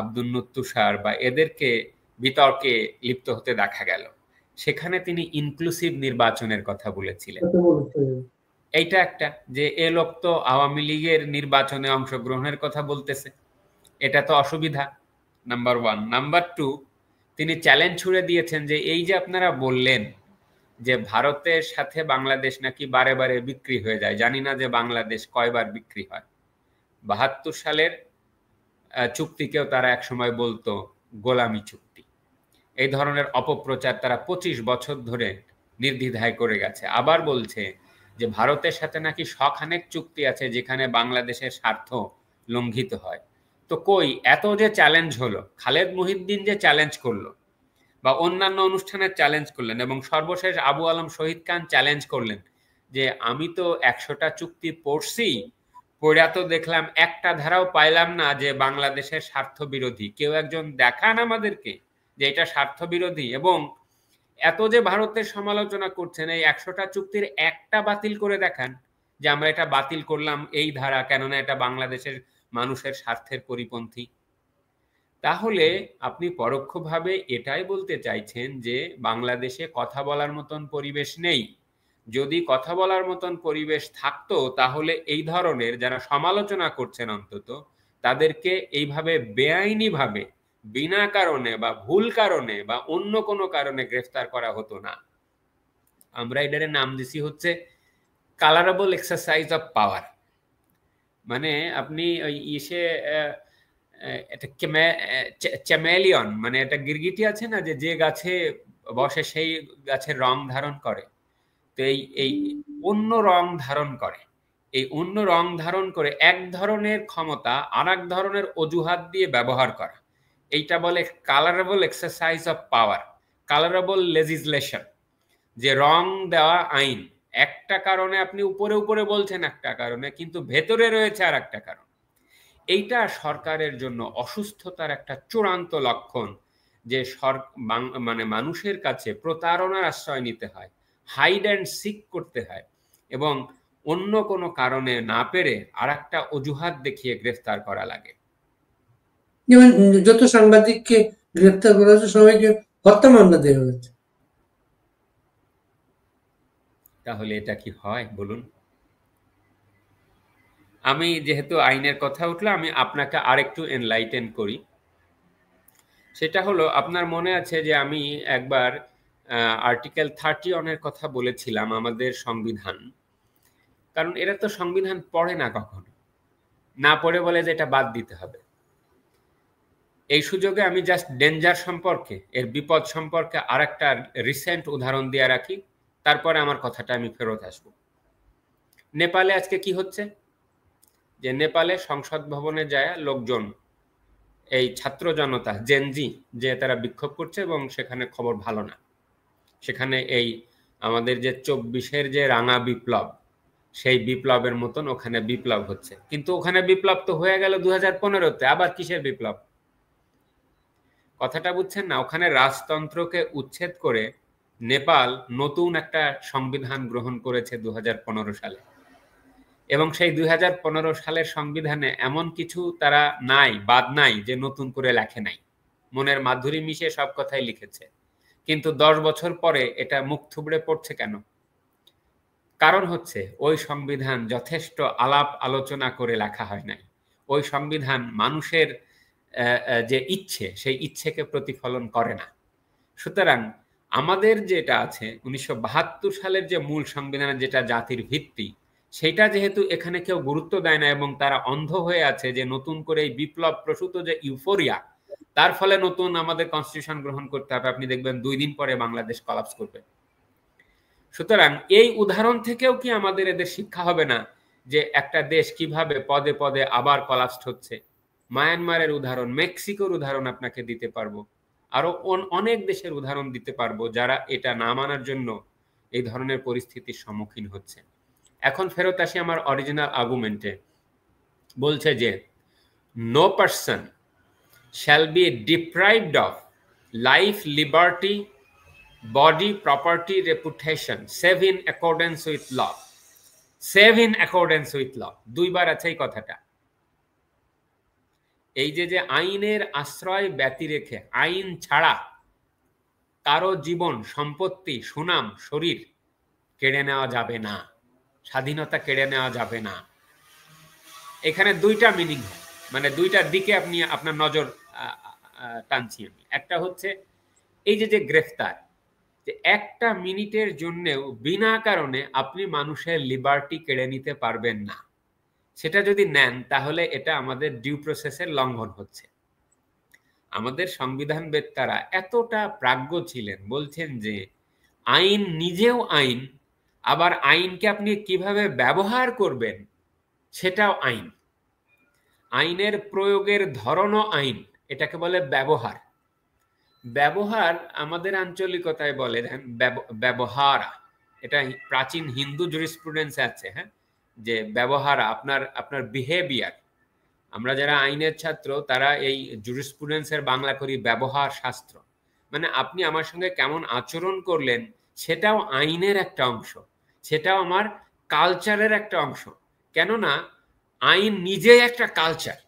S2: আব্দুল তুষার বা এদেরকে বিতর্কে লিপ্ত হতে দেখা গেল। সেখানে তিনি ইনক্লুসিভ নির্বাচনের কথা বলেছিলেন। এইটা একটা, যে এ লোক তো আওয়ামী লীগের নির্বাচনে অংশগ্রহণের কথা বলতেছে, এটা তো অসুবিধা, নাম্বার 1। নাম্বার 2, তিনি চ্যালেঞ্জ ছুড়ে দিয়েছেন যে এই যে আপনারা বললেন যে ভারতের সাথে বাংলাদেশ নাকি বারে বারে বিক্রি হয়ে যায়, জানি না যে বাংলাদেশ কয়বার বিক্রি হয়। 72 সালের চুক্তিকেও তারা একসময় বলতো গোলামি চুক্তি। এই ধরনের অপপ্রচার তারা 25 বছর ধরে নির্দ্বিধায় করে গেছে। আবার বলছে যে ভারতের সাথে নাকি শখানেক চুক্তি আছে যেখানে বাংলাদেশের স্বার্থ লঙ্ঘিত হয়। তো কই এত যে চ্যালেঞ্জ হলো, খালেদ মুহিউদ্দিন যে চ্যালেঞ্জ করলো, বা অন্যান্য অনুষ্ঠানে চ্যালেঞ্জ করলেন, এবং সর্বশেষ আবু আলম শহীদ খান চ্যালেঞ্জ করলেন যে আমি তো 100টা চুক্তি পড়ছি, পড়া তো দেখলাম একটা ধারাও পাইলাম না যে বাংলাদেশের স্বার্থ বিরোধী। কেউ একজন দেখান আমাদেরকে যে এটা স্বার্থ বিরোধী। এবং এত যে ভারতের সমালোচনা করছেন, এই 100টা চুক্তির একটা বাতিল করে দেখান যে আমরা এটা বাতিল করলাম এই ধারা, কেননা এটা বাংলাদেশের মানুষের স্বার্থের পরিপন্থী। তাহলে আপনি পরোক্ষভাবে এটাই বলতে চাইছেন যে বাংলাদেশে কথা বলার মতন পরিবেশ নেই। যদি কথা বলার মতন পরিবেশ থাকতো তাহলে এই ধরনের যারা সমালোচনা করছেন অন্তত তাদেরকে এইভাবে বেআইনিভাবে বিনা কারণে বা ভুল কারণে বা অন্য কোনো কারণে গ্রেফতার করা হতো না। আমরা এটারে নাম দিছি হচ্ছে কালারেবল এক্সারসাইজ অফ পাওয়ার। মানে আপনি ওই ইসে একটা চ্যামেলিয়ন, মানে একটা গিরগিটি আছে না যে যে গাছে বসে সেই গাছের রং ধারণ করে। তো তো এই অন্য রং ধারণ করে, এই অন্য রং ধারণ করে এক ধরনের ক্ষমতা আর এক ধরনের অজুহাত দিয়ে ব্যবহার করা, এইটা বলে colourable exercise of power, colourable legislation. যে রং দেওয়া আইন, একটা কারণে আপনি উপরে উপরে বলছেন একটা কারণে, কিন্তু ভেতরে রয়েছে আর একটা কারণ। এইটা সরকারের জন্য অসুস্থতার একটা চূড়ান্ত লক্ষণ, যে মানে মানুষের কাছে প্রতারণার আশ্রয় নিতে হয়, হাইড অ্যান্ড সিক করতে হয়, এবং অন্য কোনো কারণে না পেরে আর একটা অজুহাত দেখিয়ে গ্রেফতার করা লাগে।
S1: যেমন যত সাংবাদিককে গ্রেফতার করা হয়েছে সবাইকে হত্যা মামলা দেওয়া হয়েছে।
S2: তাহলে এটা কি হয় বলুন? আমি যেহেতু আইনের কথা উঠলো, আমি আপনাকে আরেকটু এনলাইটেন করি। সেটা হলো, আপনার মনে আছে যে আমি একবার আর্টিকেল 31 এর কথা বলেছিলাম, আমাদের সংবিধান। কারণ এরা তো সংবিধান পড়ে না, কখনো না পড়ে বলে যে এটা বাদ দিতে হবে। এই সুযোগে আমি জাস্ট ডেঞ্জার সম্পর্কে, এর বিপদ সম্পর্কে আরেকটা রিসেন্ট উদাহরণ দিয়ে রাখি, তারপরে আমার কথাটা আমি ফেরত আসব। নেপালে আজকে কি হচ্ছে, যে নেপালে সংসদ ভবনে যায় লোকজন, এই ছাত্র জনতা জেনজি, যে তারা বিক্ষোভ করছে এবং সেখানে খবর ভালো না। সেখানে এই আমাদের যে 24-এর যে রাঙা বিপ্লব, সেই বিপ্লবের মতন ওখানে বিপ্লব হচ্ছে। কিন্তু ওখানে বিপ্লব তো হয়ে গেল 2015-তে, আবার কিসের বিপ্লব? কথাটা বুঝছেন না? ওখানে রাজতন্ত্রকে উচ্ছেদ করে নেপাল নতুন একটা সংবিধান গ্রহণ করেছে 2015 সালে, এবং সেই 2015 সালের সংবিধানে এমন কিছু তারা নাই, বাদ নাই যে নতুন করে লেখে নাই, মনের মাধুরী মিশিয়ে সব কথাই লিখেছে। কিন্তু 10 বছর পরে এটা মুখ থুবড়ে পড়ছে কেন? কারণ হচ্ছে ওই সংবিধান যথেষ্ট আলাপ আলোচনা করে লেখা হয় নাই। ওই সংবিধান মানুষের যে ইচ্ছে, সেই ইচ্ছেকে প্রতিফলন করে না। সুতরাং আমাদের যেটা আছে 1972 সালের যে মূল সংবিধান, যেটা জাতির ভিত্তি, সেটা যেহেতু এখানে কেউ গুরুত্ব দেয় না, এবং তারা অন্ধ হয়ে আছে যে নতুন করে এই বিপ্লব প্রসূত যে ইউফোরিয়া, তার ফলে নতুন আমাদের কনস্টিটিউশন গ্রহণ করতে হবে, আপনি দেখবেন 2 দিন পরে বাংলাদেশ কলাপস করবে। সুতরাং এই উদাহরণ থেকেও কি আমাদের এদের শিক্ষা হবে না যে একটা দেশ কিভাবে পদে পদে আবার কলাপস হচ্ছে? মায়ানমারের উদাহরণ, মেক্সিকোর উদাহরণ আপনাকে দিতে পারবো, আরো অনেক দেশের উদাহরণ দিতে পারবো যারা এটা না মানার জন্য এই ধরনের পরিস্থিতির সম্মুখীন হচ্ছে। এখন ফেরত আসি আমার অরিজিনাল আর্গুমেন্টে। বলছে যে no person shall be deprived of life, liberty, body, property, reputation, save in accordance with law. Save in accordance with law, দুইবার আছে এই কথাটা। এই যে আইনের আশ্রয় ব্যতি রেখে, আইন ছাড়া কারো জীবন, সম্পত্তি, সুনাম, শরীর কেড়ে নেওয়া যাবে না, স্বাধীনতা কেড়ে নেওয়া যাবে না। এখানে দুইটা মিনিং, মানে দুইটা দিকে আপনি আপনার নজর টানছি আমি। একটা হচ্ছে এই যে গ্রেফতার, যে একটা মিনিটের জন্যেও বিনা কারণে আপনি মানুষের লিবার্টি কেড়ে নিতে পারবেন না। সেটা যদি নেন তাহলে এটা আমাদের ডিউ প্রসেসের লঙ্ঘন হচ্ছে। আমাদের সংবিধানবেত্তারা এতটা প্রাজ্ঞ ছিলেন, বলছেন যে আইন নিজেও আইন, আবার আইনকে আপনি কিভাবে ব্যবহার করবেন সেটাও আইন। আইনের প্রয়োগের ধরনও আইন, এটাকে বলে ব্যবহার। ব্যবহার আমাদের আঞ্চলিকতায় বলে ব্যবহার, এটা প্রাচীন হিন্দু জুরিসপ্রুডেন্স আছে, হ্যাঁ, যে ব্যবহার আপনার বিহেভিয়ার। আমরা যারা আইনের ছাত্র তারা এই জুরিসপ্রুডেন্সের বাংলা করি ব্যবহার শাস্ত্র, মানে আপনি আমার সঙ্গে কেমন আচরণ করলেন সেটাও আইনের একটা অংশ, সেটাও আমার কালচারের একটা অংশ। কেননা আইন নিজেই একটা কালচার।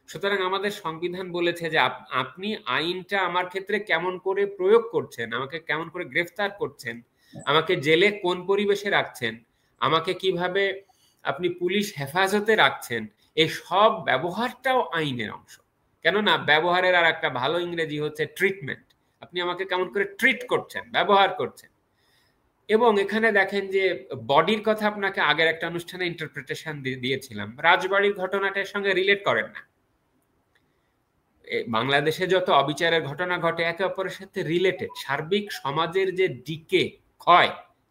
S2: সুতরাং আমাদের সংবিধান বলেছে যে আপনি আইনটা আমার ক্ষেত্রে কেমন করে প্রয়োগ করছেন, আমাকে কেমন করে গ্রেফতার করছেন, আমাকে জেলে কোন পরিবেশে রাখছেন, আমাকে কিভাবে আপনি পুলিশ হেফাজতে রাখছেন, এই সব ব্যবহারটাও আইনের অংশ। কেননা ব্যবহারের আর একটা ভালো ইংরেজি হচ্ছে ট্রিটমেন্ট। আপনি আমাকে কেমন করে ট্রিট করছেন, ব্যবহার করছেন। এবং এখানে দেখেন যে বডির কথা আপনাকে আগের একটা অনুষ্ঠানে ইন্টারপ্রিটেশন দিয়েছিলাম, রাজবাড়ির ঘটনাটার সঙ্গে রিলেট করেন না। বাংলাদেশে যত অবিচারের ঘটনা ঘটে একে অপরের সাথে রিলেটেড। সার্বিক সমাজের যে ডিকে, ক্ষয়,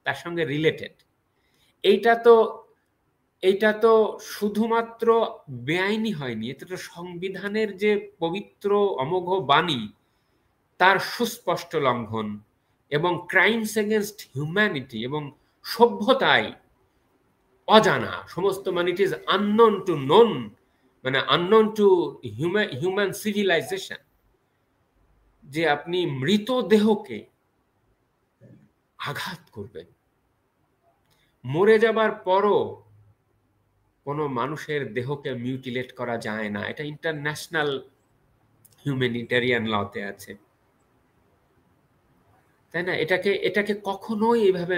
S2: তার সঙ্গে রিলেটেড। এইটা তো শুধুমাত্র বেআইনি হয়নি, এটা তো সংবিধানের যে পবিত্র অমোঘ বাণী তার সুস্পষ্ট লঙ্ঘন, এবং ক্রাইমস এগেনস্ট হিউম্যানিটি এবং সভ্যতায় অজানা সমস্ত, মানে it is unknown two known, মানে আননোন টু হিউম্যান সিভিলাইজেশন, যে আপনি মৃতদেহকে আঘাত করবেন। মরে যাবার পরও কোনো মানুষের দেহকে মিউটিলেট করা যায় না, এটা ইন্টারন্যাশনাল হিউম্যানিটেরিয়ান লতে আছে, তাই না? এটাকে কখনোই এইভাবে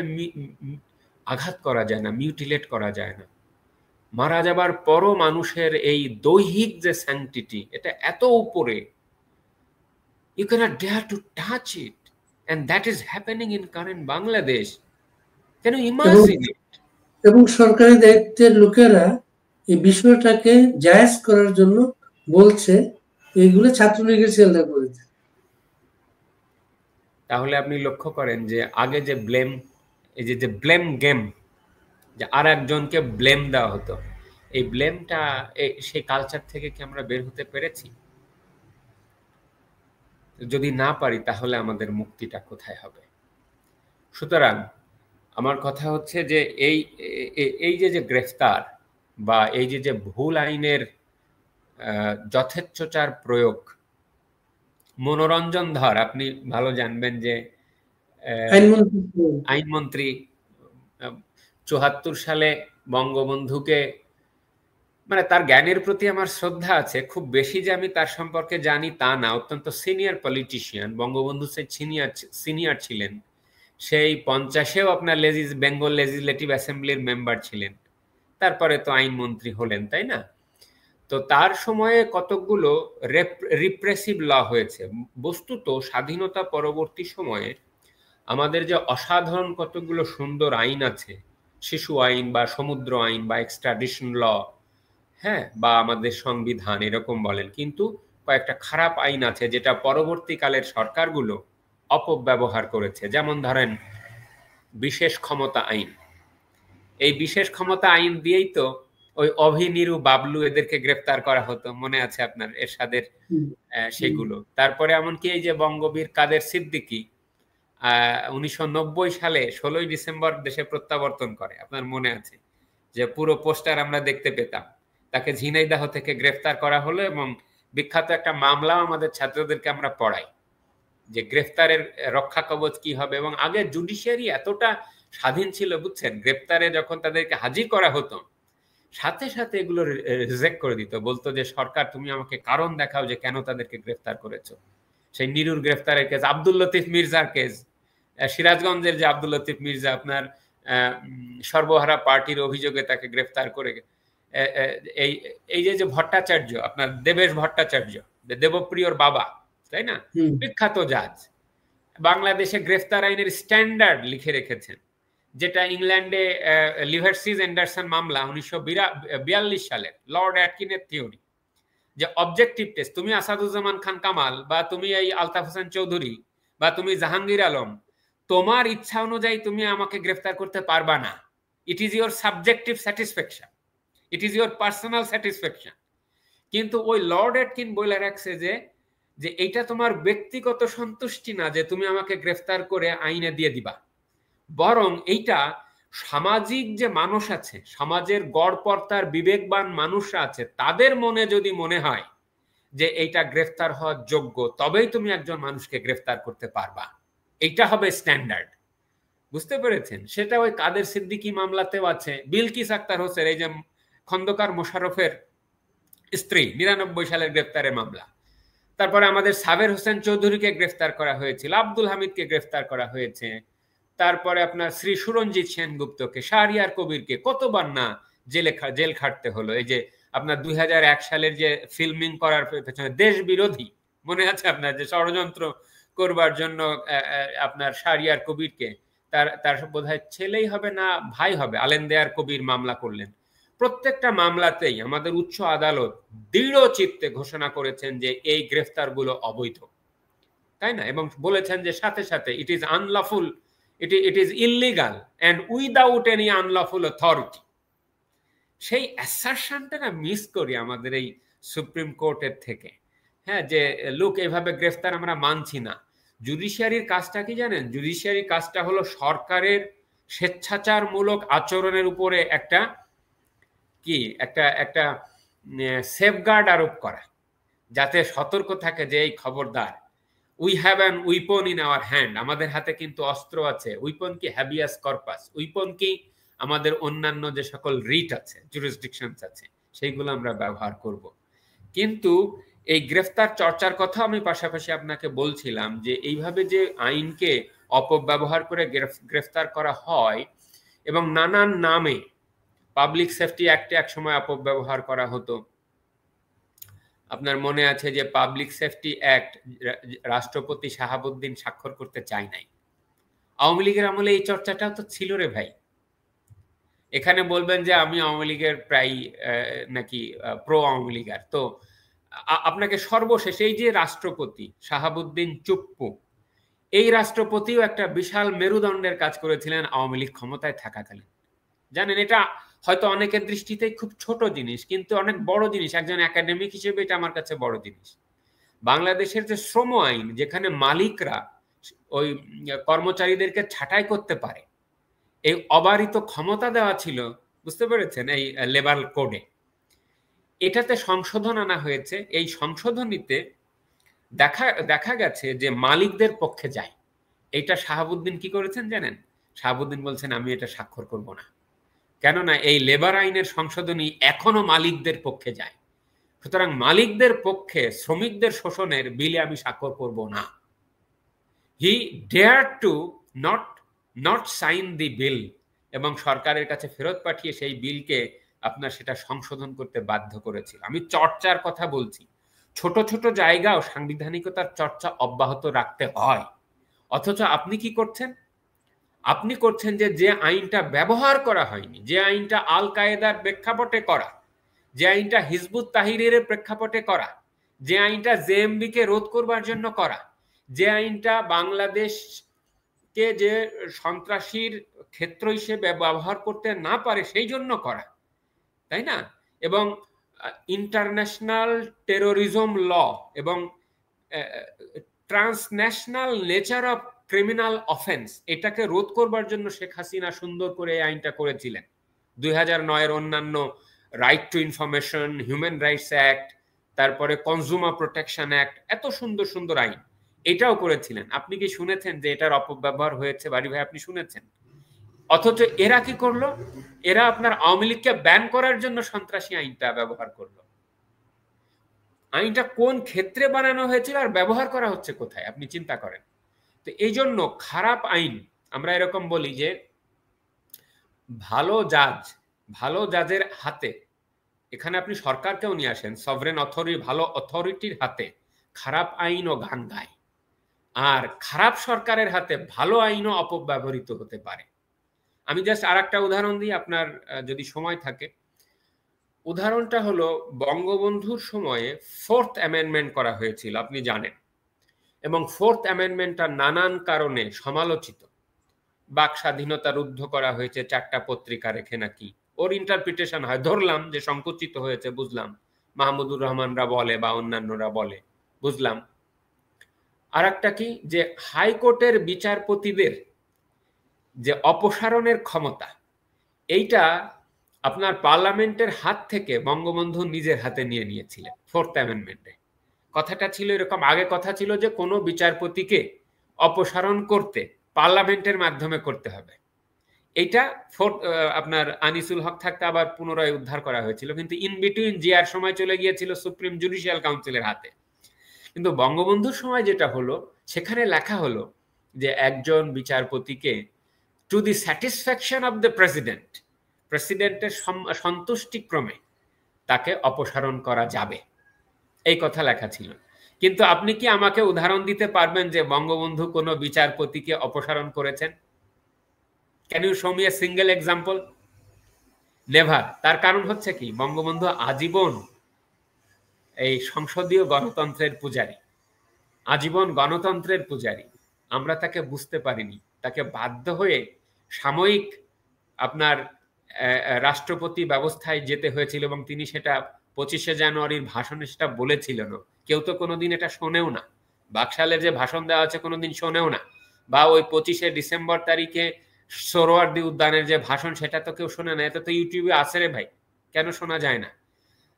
S2: আঘাত করা যায় না, মিউটিলেট করা যায় না। মারা যাবার পরও মানুষের এই দৈহিক যে স্যাংটিটি, এটা এত উপরে, you cannot dare to touch it, and that is happening in current Bangladesh. Can you imagine it?
S1: এবং সরকারি দায়িত্বের লোকেরা এই বিষয়টাকে জায়েজ করার জন্য বলছে এইগুলো ছাত্রলীগের ছেলেরা করেছে।
S2: তাহলে আপনি লক্ষ্য করেন যে আগে যে ব্লেম, এই যে ব্লেম গেম, যে আর একজনকে ব্লেম দেওয়া হতো, এই ব্লেমটা সেই কালচার থেকে কি আমরা বের হতে পেরেছি? যদি না পারি তাহলে আমাদের মুক্তিটা কোথায় হবে? সুতরাং আমার কথা হচ্ছে যে এই যে গ্রেফতার বা এই যে ভুল আইনের যথেচ্ছাচার প্রয়োগ, মনোরঞ্জন ধর আপনি ভালো জানবেন যে আইনমন্ত্রী ৭৪ সালে বঙ্গবন্ধুকে, মানে তার জ্ঞানের প্রতি আমার শ্রদ্ধা আছে, খুব বেশি যে আমি তার সম্পর্কে জানি তা না, অত্যন্ত সিনিয়র পলিটিশিয়ান, বঙ্গবন্ধু সিনিয়র ছিলেন, সেই 50-এও আপনার বেঙ্গল লেজিসলেটিভ অ্যাসেম্বলির মেম্বার ছিলেন, তারপরে তো আইনমন্ত্রী হলেন, তাই না? তো তার সময়ে কতকগুলো রিপ্রেসিভ ল হয়েছে। বস্তুত স্বাধীনতা পরবর্তী সময়ে আমাদের যে অসাধারণ কতগুলো সুন্দর আইন আছে, শিশু আইন বা সমুদ্র আইন বা এক্সট্রাডিশন ল, হ্যাঁ, বা আমাদের সংবিধান এরকম বলেন, কিন্তু কয়েকটা খারাপ আইন আছে যেটা পরবর্তীকালের সরকারগুলো অপব্যবহার করেছে। যেমন ধরেন বিশেষ ক্ষমতা আইন। এই বিশেষ ক্ষমতা আইন দিয়েই তো ওই অভিনীরু, বাবলু এদেরকে গ্রেফতার করা হতো, মনে আছে আপনার, এরশাদের সেগুলো। তারপরে এমনকি এই যে বঙ্গবীর কাদের সিদ্দিকী 1990 সালে 16ই ডিসেম্বর দেশে প্রত্যাবর্তন করে, আপনার মনে আছে, যে পুরো পোস্টার আমরা দেখতে পেতাম। তাকে ঝিনাইদহ থেকে গ্রেফতার করা হলো এবং বিখ্যাত একটা মামলা আমাদের ছাত্রদেরকে আমরা পড়াই যে গ্রেফতারের রক্ষা কবচ কি হবে। এবং আগে জুডিশিয়ারি এতটা স্বাধীন ছিল, বুঝছেন, গ্রেফতারে যখন তাদেরকে হাজির করা হতো সাথে সাথে এগুলো রিজেক্ট করে দিত, বলতো যে সরকার তুমি আমাকে কারণ দেখাও যে কেন তাদেরকে গ্রেফতার করেছো। সেই নিরুর গ্রেফতারের কেস, আব্দুল লতিফ মির্জার কেস, সিরাজগঞ্জের যে আব্দুল লতিফ মির্জা আপনার সর্বহারা পার্টির অভিযোগে তাকে গ্রেফতার করে, এই যে ভট্টাচার্য, আপনার দেবেশ ভট্টাচার্য, দেবপ্রিয়র বাবা, তাই না, বিখ্যাত জাজ, বাংলাদেশে গ্রেফতার আইনের স্ট্যান্ডার্ড লিখে রেখেছেন, যেটা ইংল্যান্ডে লিভারসিজ এন্ডারসন মামলা 1942 সালের লর্ড অ্যাটকিনের থিওরি, যে অবজেক্টিভ টেস্ট, তুমি আসাদুজ্জামান খান কামাল বা তুমি এই আলতাফ হোসেন চৌধুরী বা তুমি জাহাঙ্গীর আলম, তোমার ইচ্ছা অনুযায়ী তুমি আমাকে গ্রেফতার করতে পারবা না। It is your subjective satisfaction, it is your personal satisfaction. কিন্তু ওই লর্ড অ্যাটকিন বলে রাখছে যে এইটা তোমার ব্যক্তিগত সন্তুষ্টি না যে তুমি আমাকে গ্রেফতার করে আইনে দিয়ে দিবা, বরং এইটা সামাজিক যে মানুষ আছে, সমাজের গড়পড়তার বিবেকবান মানুষরা আছে, তাদের মনে যদি মনে হয় যে এইটা গ্রেফতার হওয়ার যোগ্য, তবেই তুমি একজন মানুষকে গ্রেফতার করতে পারবা, এইটা হবে স্ট্যান্ডার্ড। বুঝতে পেরেছেন? সেটা ওই কাদের সিদ্দিকী মামলাতেও আছে। বিলকিস আক্তার হোসেন, এই যে খন্দকার মোশাররফের স্ত্রী, 99 সালের গ্রেফতারের মামলা। তারপরে আমাদের সাবের হোসেন চৌধুরীকে গ্রেফতার করা হয়েছিল, আব্দুল হামিদকে গ্রেফতার করা হয়েছে, তারপরে আপনার শ্রী সুরঞ্জিত সেনগুপ্তকে, শাহরিয়ার কবিরকে কতবার না জেল খাটতে হলো। এই যে আপনার 2001 সালের যে ফিল্মিং করার পেছনে দেশ বিরোধী, মনে আছে আপনার, যে ষড়যন্ত্র করবার জন্য আপনার শাহরিয়ার কবিরকে, তার বোধহয় ছেলেই হবে না ভাই হবে, আলেন্দেয়ার কবির মামলা করলেন। প্রত্যেকটা মামলাতেই আমাদের উচ্চ আদালত দৃঢ় চিত্তে ঘোষণা করেছেন যে এই গ্রেফতারগুলো অবৈধ, তাই না, এবং বলেছেন যে সাথে সাথে it is unlawful it is illegal and without any unlawful authority. সেই অ্যাসারশনটা না মিস করি আমাদের এই সুপ্রিম কোর্টের থেকে। হ্যাঁ, যে লোক এভাবে গ্রেফতার আমরা মানছি না। জুডিশিয়ারির কাজটা কি জানেন? জুডিশিয়ারির কাজটা হলো সরকারের স্বেচ্ছাচারমূলক আচরণের উপরে একটা কি একটা সেফগার্ড আরোপ করা, যাতে সতর্ক থাকে যে এই খবরদার, we have an weapon in our hand, আমাদের হাতে কিন্তু অস্ত্র আছে। উইপন কি? Habeas corpus. উইপন কি? আমাদের অন্যান্য যে সকল রিট আছে, জুরিসডিকশনস আছে, সেইগুলো আমরা ব্যবহার করব। কিন্তু এই গ্রেফতার চর্চার কথা আমি পাশাপাশি আপনাকে বলছিলাম যে এইভাবে যে আইনকে অপব্যবহার করে গ্রেফতার করা হয় এবং নানান নামে, পাবলিক সেফটি অ্যাক্টে একসময় অপব্যবহার করা হতো। আপনার মনে আছে যে পাবলিক সেফটি অ্যাক্ট রাষ্ট্রপতি শাহাবুদ্দিন স্বাক্ষর করতে চায় নাই। আওয়ামী লীগের আমলে এই চর্চাটাও তো ছিল রে ভাই। এখানে বলবেন যে আমি আওয়ামী লীগের প্রায় নাকি প্রো আওয়ামী লীগার, তো আপনাকে সর্বশেষ এই যে রাষ্ট্রপতি শাহাবুদ্দিন চুপ্পু, এই রাষ্ট্রপতিও একটা বিশাল মেরুদণ্ডের কাজ করেছিলেন আওয়ামী লীগ ক্ষমতায় থাকাকালীন। জানেন, এটা হয়তো অনেকের দৃষ্টিতে খুব ছোট জিনিস, কিন্তু অনেক বড় জিনিস। একজন একাডেমিক হিসেবে এটা আমার কাছে বড় জিনিস। বাংলাদেশের যে শ্রম আইন, যেখানে মালিকরা ওই কর্মচারীদেরকে ছাঁটাই করতে পারে, এই অবারিত ক্ষমতা দেওয়া ছিল, বুঝতে পেরেছেন, এই লেবার কোডে। এটাতে সংশোধন আনা হয়েছে। এই সংশোধনীতে দেখা গেছে যে মালিকদের পক্ষে যায়। এইটা শাহাবুদ্দিন কি করেছেন জানেন? শাহাবুদ্দিন বলছেন আমি এটা স্বাক্ষর করব না, কেননা এই লেবার আইনের সংশোধনী এখনো মালিকদের পক্ষে যায়। সুতরাং মালিকদের পক্ষে শ্রমিকদের শোষণের বিলে আমি স্বাক্ষর করব না। হি ডেয়ার টু নট সাইন দি বিল, এবং সরকারের কাছে ফেরত পাঠিয়ে সেই বিলকে আপনার সেটা সংশোধন করতে বাধ্য করেছিল। আমি চর্চার কথা বলছি। ছোট ছোট জায়গাও সাংবিধানিকতার চর্চা অব্যাহত রাখতে হয়। অথচ আপনি কি করছেন? আপনি করছেন যে আইনটা ব্যবহার করা হয়নি, যে আইনটা আল কায়েদার প্রেক্ষাপটে করা, যে আইনটা হিজবুত তাহরিরের প্রেক্ষাপটে করা, যে আইনটা জেএমবি কে রোধ করবার জন্য করা, যে আইনটা বাংলাদেশকে যে সন্ত্রাসীর ক্ষেত্র হিসেবে ব্যবহার করতে না পারে সেই জন্য করা, তাই না? এবং ইন্টারন্যাশনাল টেরোরিজম ল এবং transnational nature of criminal offence, এটাকে রোধ করবার জন্য শেখ হাসিনা সুন্দর করে এই আইনটা করেছিলেন। 2009-এর অন্যান্য right two information, human rights act, তারপরে কনজিউমার প্রোটেকশন অ্যাক্ট, এত সুন্দর সুন্দর আইন, এটাও করেছিলেন। আপনি কি শুনেছেন যে এটার অপব্যবহার হয়েছে? বাড়ি ভাই, আপনি শুনেছেন? অথচ এরা কি করলো? এরা আপনার আওয়ামী লীগকে ব্যান করার জন্য সন্ত্রাসী আইনটা ব্যবহার করলো। আইনটা কোন ক্ষেত্রে বানানো হয়েছিল আর ব্যবহার করা হচ্ছে কোথায়, আপনি চিন্তা করেন। তো এই জন্য খারাপ আইন, আমরা এরকম বলি যে ভালো জাজের হাতে, এখানে আপনি সরকারকেও নিয়ে আসেন, সভরেন অথরিটি, ভালো অথরিটির হাতে খারাপ আইনও গান গায়, আর খারাপ সরকারের হাতে ভালো আইনও অপব্যবহৃত হতে পারে। আমি জাস্ট আর একটা উদাহরণ দিই, আপনার যদি সময় থাকে। উদাহরণটা হলো বঙ্গবন্ধুর সময়ে 4th অ্যামেন্ডমেন্ট করা হয়েছিল, আপনি জানেন, এবং 4th অ্যামেন্ডমেন্টটা নানান কারণে সমালোচিত। বাক স্বাধীনতা রুদ্ধ করা হয়েছে 4টা পত্রিকা রেখে নাকি, ওর ইন্টারপ্রিটেশন হয়, ধরলাম যে সংকুচিত হয়েছে, বুঝলাম, মাহমুদুর রহমানরা বলে বা অন্যান্যরা বলে, বুঝলাম। আর একটা কি, যে হাইকোর্টের বিচারপতিদের যে অপসারণের ক্ষমতা, এইটা আপনার পার্লামেন্টের হাত থেকে বঙ্গবন্ধু নিজের হাতে নিয়ে নিয়েছিলেন 4th অ্যামেন্ডমেন্টে। কথাটা ছিল এরকম, আগে কথা ছিল যে কোনো বিচারপতিকে অপসারণ করতে পার্লামেন্টের মাধ্যমে করতে হবে। এটা আপনার আনিসুল হক থাকতে আবার পুনরায় উদ্ধার করা হয়েছিল, কিন্তু ইন বিটুইন জিয়ার সময় চলে গিয়েছিল সুপ্রিম জুডিশিয়াল কাউন্সিলের হাতে। কিন্তু বঙ্গবন্ধুর সময় যেটা হলো, সেখানে লেখা হলো যে একজন বিচারপতিকে to the satisfaction of the প্রেসিডেন্টের সন্তুষ্টিক্রমে তাকে অপসারণ করা যাবে, এই কথা লেখা ছিল। কিন্তু আপনি কি আমাকে উদাহরণ দিতে পারবেন যে বঙ্গবন্ধু কোনো বিচারপতিকে অপসারণ করেছেন? Can you show me a single example? Never. তার কারণ হচ্ছে কি, বঙ্গবন্ধু আজীবন এই সংসদীয় গণতন্ত্রের পূজারী, আজীবন গণতন্ত্রের পূজারী, আমরা তাকে বুঝতে পারিনি, তাকে বাধ্য হয়ে সাময়িক আপনার রাষ্ট্রপতি ব্যবস্থায় যেতে হয়েছিল, এবং তিনি সেটা 25শে জানুয়ারির ভাষণে সেটা বলেছিলেন। কেউ তো কোনোদিন এটা শোনেও না, বাকশালে যে ভাষণ দেওয়া আছে কোনোদিন শোনেও না, বা ওই 25শে ডিসেম্বর তারিখে সোহরাওয়ার্দী উদ্যানের যে ভাষণ সেটা তো কেউ শোনে না। এটা তো ইউটিউবে আছে রে ভাই, কেন শোনা যায় না?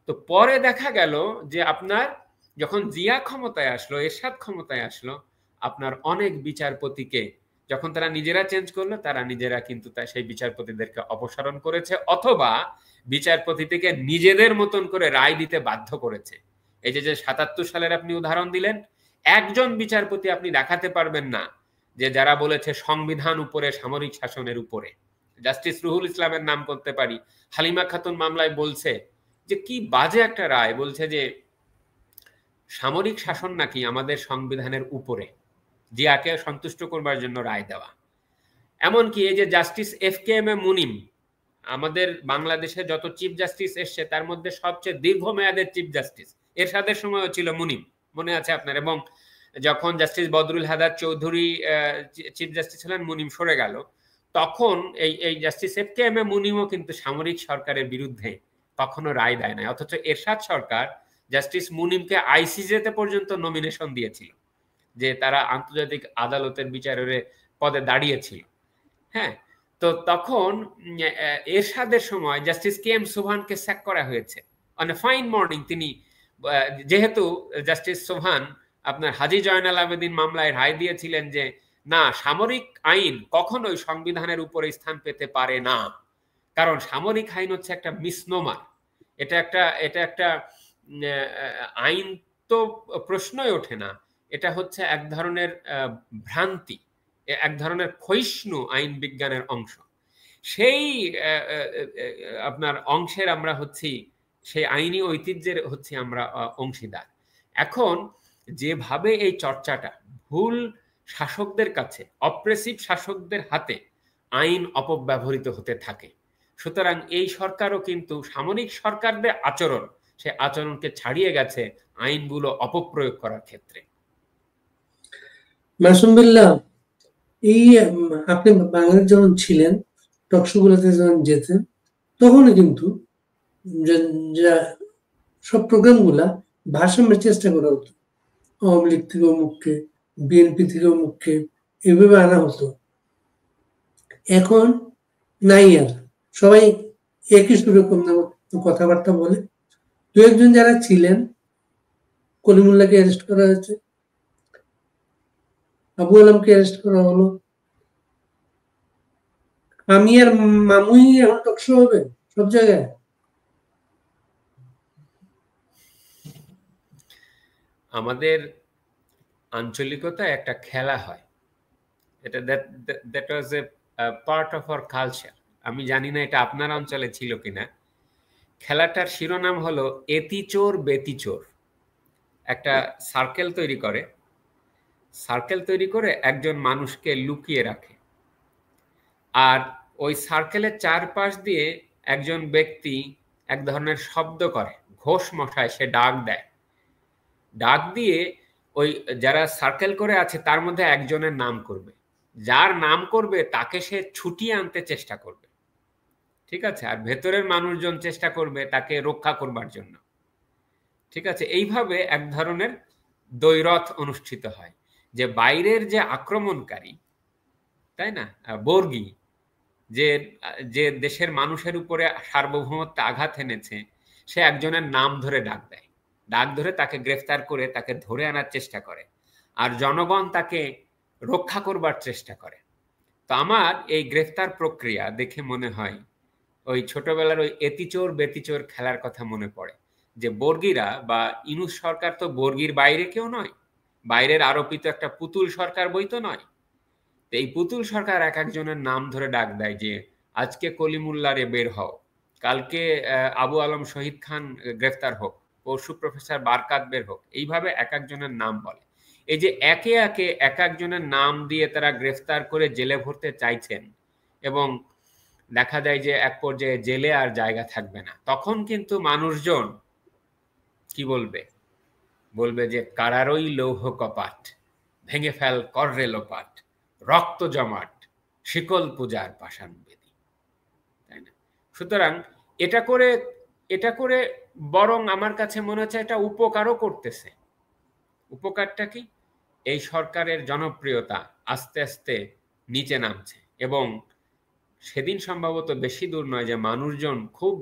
S2: তো পরে দেখা গেল যে আপনার যখন জিয়া ক্ষমতায় আসলো, এরশাদ ক্ষমতায় আসলো, আপনার অনেক বিচারপতিকে যখন তারা নিজেরা চেঞ্জ করলো, তারা নিজেরা কিন্তু সেই বিচারপতিদেরকে অপসারণ করেছে, অথবা বিচারপতি থেকে নিজেদের মতন করে রায় দিতে বাধ্য করেছে। এই যে 77 সালের আপনি উদাহরণ দিলেন, একজন বিচারপতি আপনি দেখাতে পারবেন না যে যারা বলেছে সংবিধান উপরে, সামরিক শাসনের উপরে। জাস্টিস রুহুল ইসলামের নাম করতে পারি, হালিমা খাতুন মামলায় বলছে যে কি বাজে একটা রায়, বলছে যে সামরিক শাসন নাকি আমাদের সংবিধানের উপরে, জিয়াকে সন্তুষ্ট করবার জন্য রায় দেওয়া। এমনকি এই যে জাস্টিস FKM মুনিম, আমাদের বাংলাদেশে যত চিফ জাস্টিস এসছে তার মধ্যে সবচেয়ে দীর্ঘমেয়াদের চিফ জাস্টিস, এরশাদের সময়ও ছিল মুনিম, মনে আছে আপনার? এবং যখন justice Badrul Haider Chowdhury chief justice ছিলেন, মুনিম সরে গেল, তখন এই জাস্টিস FKM মুনিমও কিন্তু সামরিক সরকারের বিরুদ্ধে কখনো রায় দেয় নাই। অথচ এরশাদ সরকার জাস্টিস মুনিমকে ICJ-তে পর্যন্ত নমিনেশন দিয়েছিল, যে তারা আন্তর্জাতিক আদালতের বিচারের পদে দাঁড়িয়েছিল। হ্যাঁ, তো তখন এরশাদের সময় জাস্টিস KM সোভানকে স্যাক করা হয়েছে অন এ ফাইন মর্নিং। তিনি যেহেতু জাস্টিস সোভান আপনার হাজী জয়নাল আবেদিন মামলায় রায় দিয়েছিলেন যে না, সামরিক আইন কখনোই সংবিধানের উপরে স্থান পেতে পারে না, কারণ সামরিক আইন হচ্ছে একটা মিসনোমার, এটা একটা আইন তো প্রশ্নই ওঠে না, এটা হচ্ছে এক ধরনের ভ্রান্তি, এক ধরনের ক্ষয়িষ্ণু আইন বিজ্ঞানের অংশ। সেই আপনার অংশের আমরা হচ্ছি, সেই আইনি ঐতিহ্যের হচ্ছে আমরা অংশীদার। এখন যেভাবে এই চর্চাটা ভুল শাসকদের কাছে, অপ্রেসিভ শাসকদের হাতে আইন অপব্যবহৃত হতে থাকে, সুতরাং এই সরকারও কিন্তু সামরিক সরকারদের আচরণ, সে আচরণকে ছাড়িয়ে গেছে আইনগুলো অপপ্রয়োগ করার ক্ষেত্রে।
S1: মাসুম বিল্লাহ, এই আপনি বাংলাদেশ যখন ছিলেন, টকশোগুলোতে যখন যেতেন, তখনই কিন্তু সব প্রোগ্রামগুলা ভারসাম্যের চেষ্টা করা হতো। আওয়ামী লীগ থেকে মুখকে, বিএনপি থেকে মুখকে, এভাবে আনা হতো। এখন নাই, আর সবাই একই রকম কথাবার্তা বলে। দু একজন যারা ছিলেন, কলিমুল্লাহকে অ্যারেস্ট করা হয়েছে, আবু আলমকে অ্যারেস্ট করা হলো, আমি আর মামুই এখন টকশো হবে সব জায়গায়।
S2: আমাদের আঞ্চলিকতা একটা খেলা হয়, এটা that was A part of our culture. আমি জানি না এটা আপনার অঞ্চলে ছিল কিনা। খেলাটার শিরোনাম হলো এতিচোর বেতিচোর। একটা সার্কেল তৈরি করে একজন মানুষকে লুকিয়ে রাখে, আর ওই সার্কেলের চারপাশ দিয়ে একজন ব্যক্তি এক ধরনের শব্দ করে, ঘোষ মশায় সে ডাক দিয়ে ওই যারা সার্কেল করে আছে তার মধ্যে একজনের নাম করবে, যার নাম করবে তাকে সে ছুটিয়ে আনতে চেষ্টা করবে, ঠিক আছে? আর ভেতরের মানুষজন চেষ্টা করবে তাকে রক্ষা করবার জন্য, ঠিক আছে? এইভাবে এক ধরনের দ্বৈরথ অনুষ্ঠিত হয়, যে বাইরের যে আক্রমণকারী, তাই না, বর্গী, যে দেশের মানুষের উপরে সার্বভৌমত্ব আঘাত এনেছে, সে একজনের নাম ধরে ডাক ধরে তাকে গ্রেফতার করে তাকে ধরে আনার চেষ্টা করে, আর জনগণ তাকে রক্ষা করবার চেষ্টা করে। তো আমার এই গ্রেফতার প্রক্রিয়া দেখে মনে হয় ওই ছোটবেলার ওই এতিচোর বেতিচোর খেলার কথা মনে পড়ে, যে বর্গীরা বা ইনুস সরকার তো বর্গীর বাইরে কেউ নয়, বাইরের আরোপিত একটা পুতুল সরকার বই তো নয়। এই পুতুল সরকার এক একজনের নাম ধরে ডাক দেয়, যে আজকে কলিমুল্লারে বের হও, কালকে আবু আলম শহীদ খান গ্রেফতার হোক, পরশু প্রফেসর বারকাত বের হোক, এইভাবে এক একজনের নাম বলে। এই যে একে একে এক একজনের নাম দিয়ে তারা গ্রেফতার করে জেলে ভরতে চাইছেন, এবং দেখা যায় যে এক পর্যায়ে জেলে আর জায়গা থাকবে না, তখন কিন্তু মানুষজন কি বলবে যে কারারই লৌহ কপাট, ভেঙে ফেল কররে লোপাট, রক্ত জমাট, শিকল পূজার পাষাণ বেদী, তাই না? সুতরাং এটা করে বরং আমার কাছে মনে হচ্ছে এটা উপকারও করতেছে। উপকারটা কি? এই সরকারের জনপ্রিয়তা আস্তে আস্তে নিচে নামছে, এবং সেদিন সম্ভবত বেশি দূর নয় যে মানুষজন খুব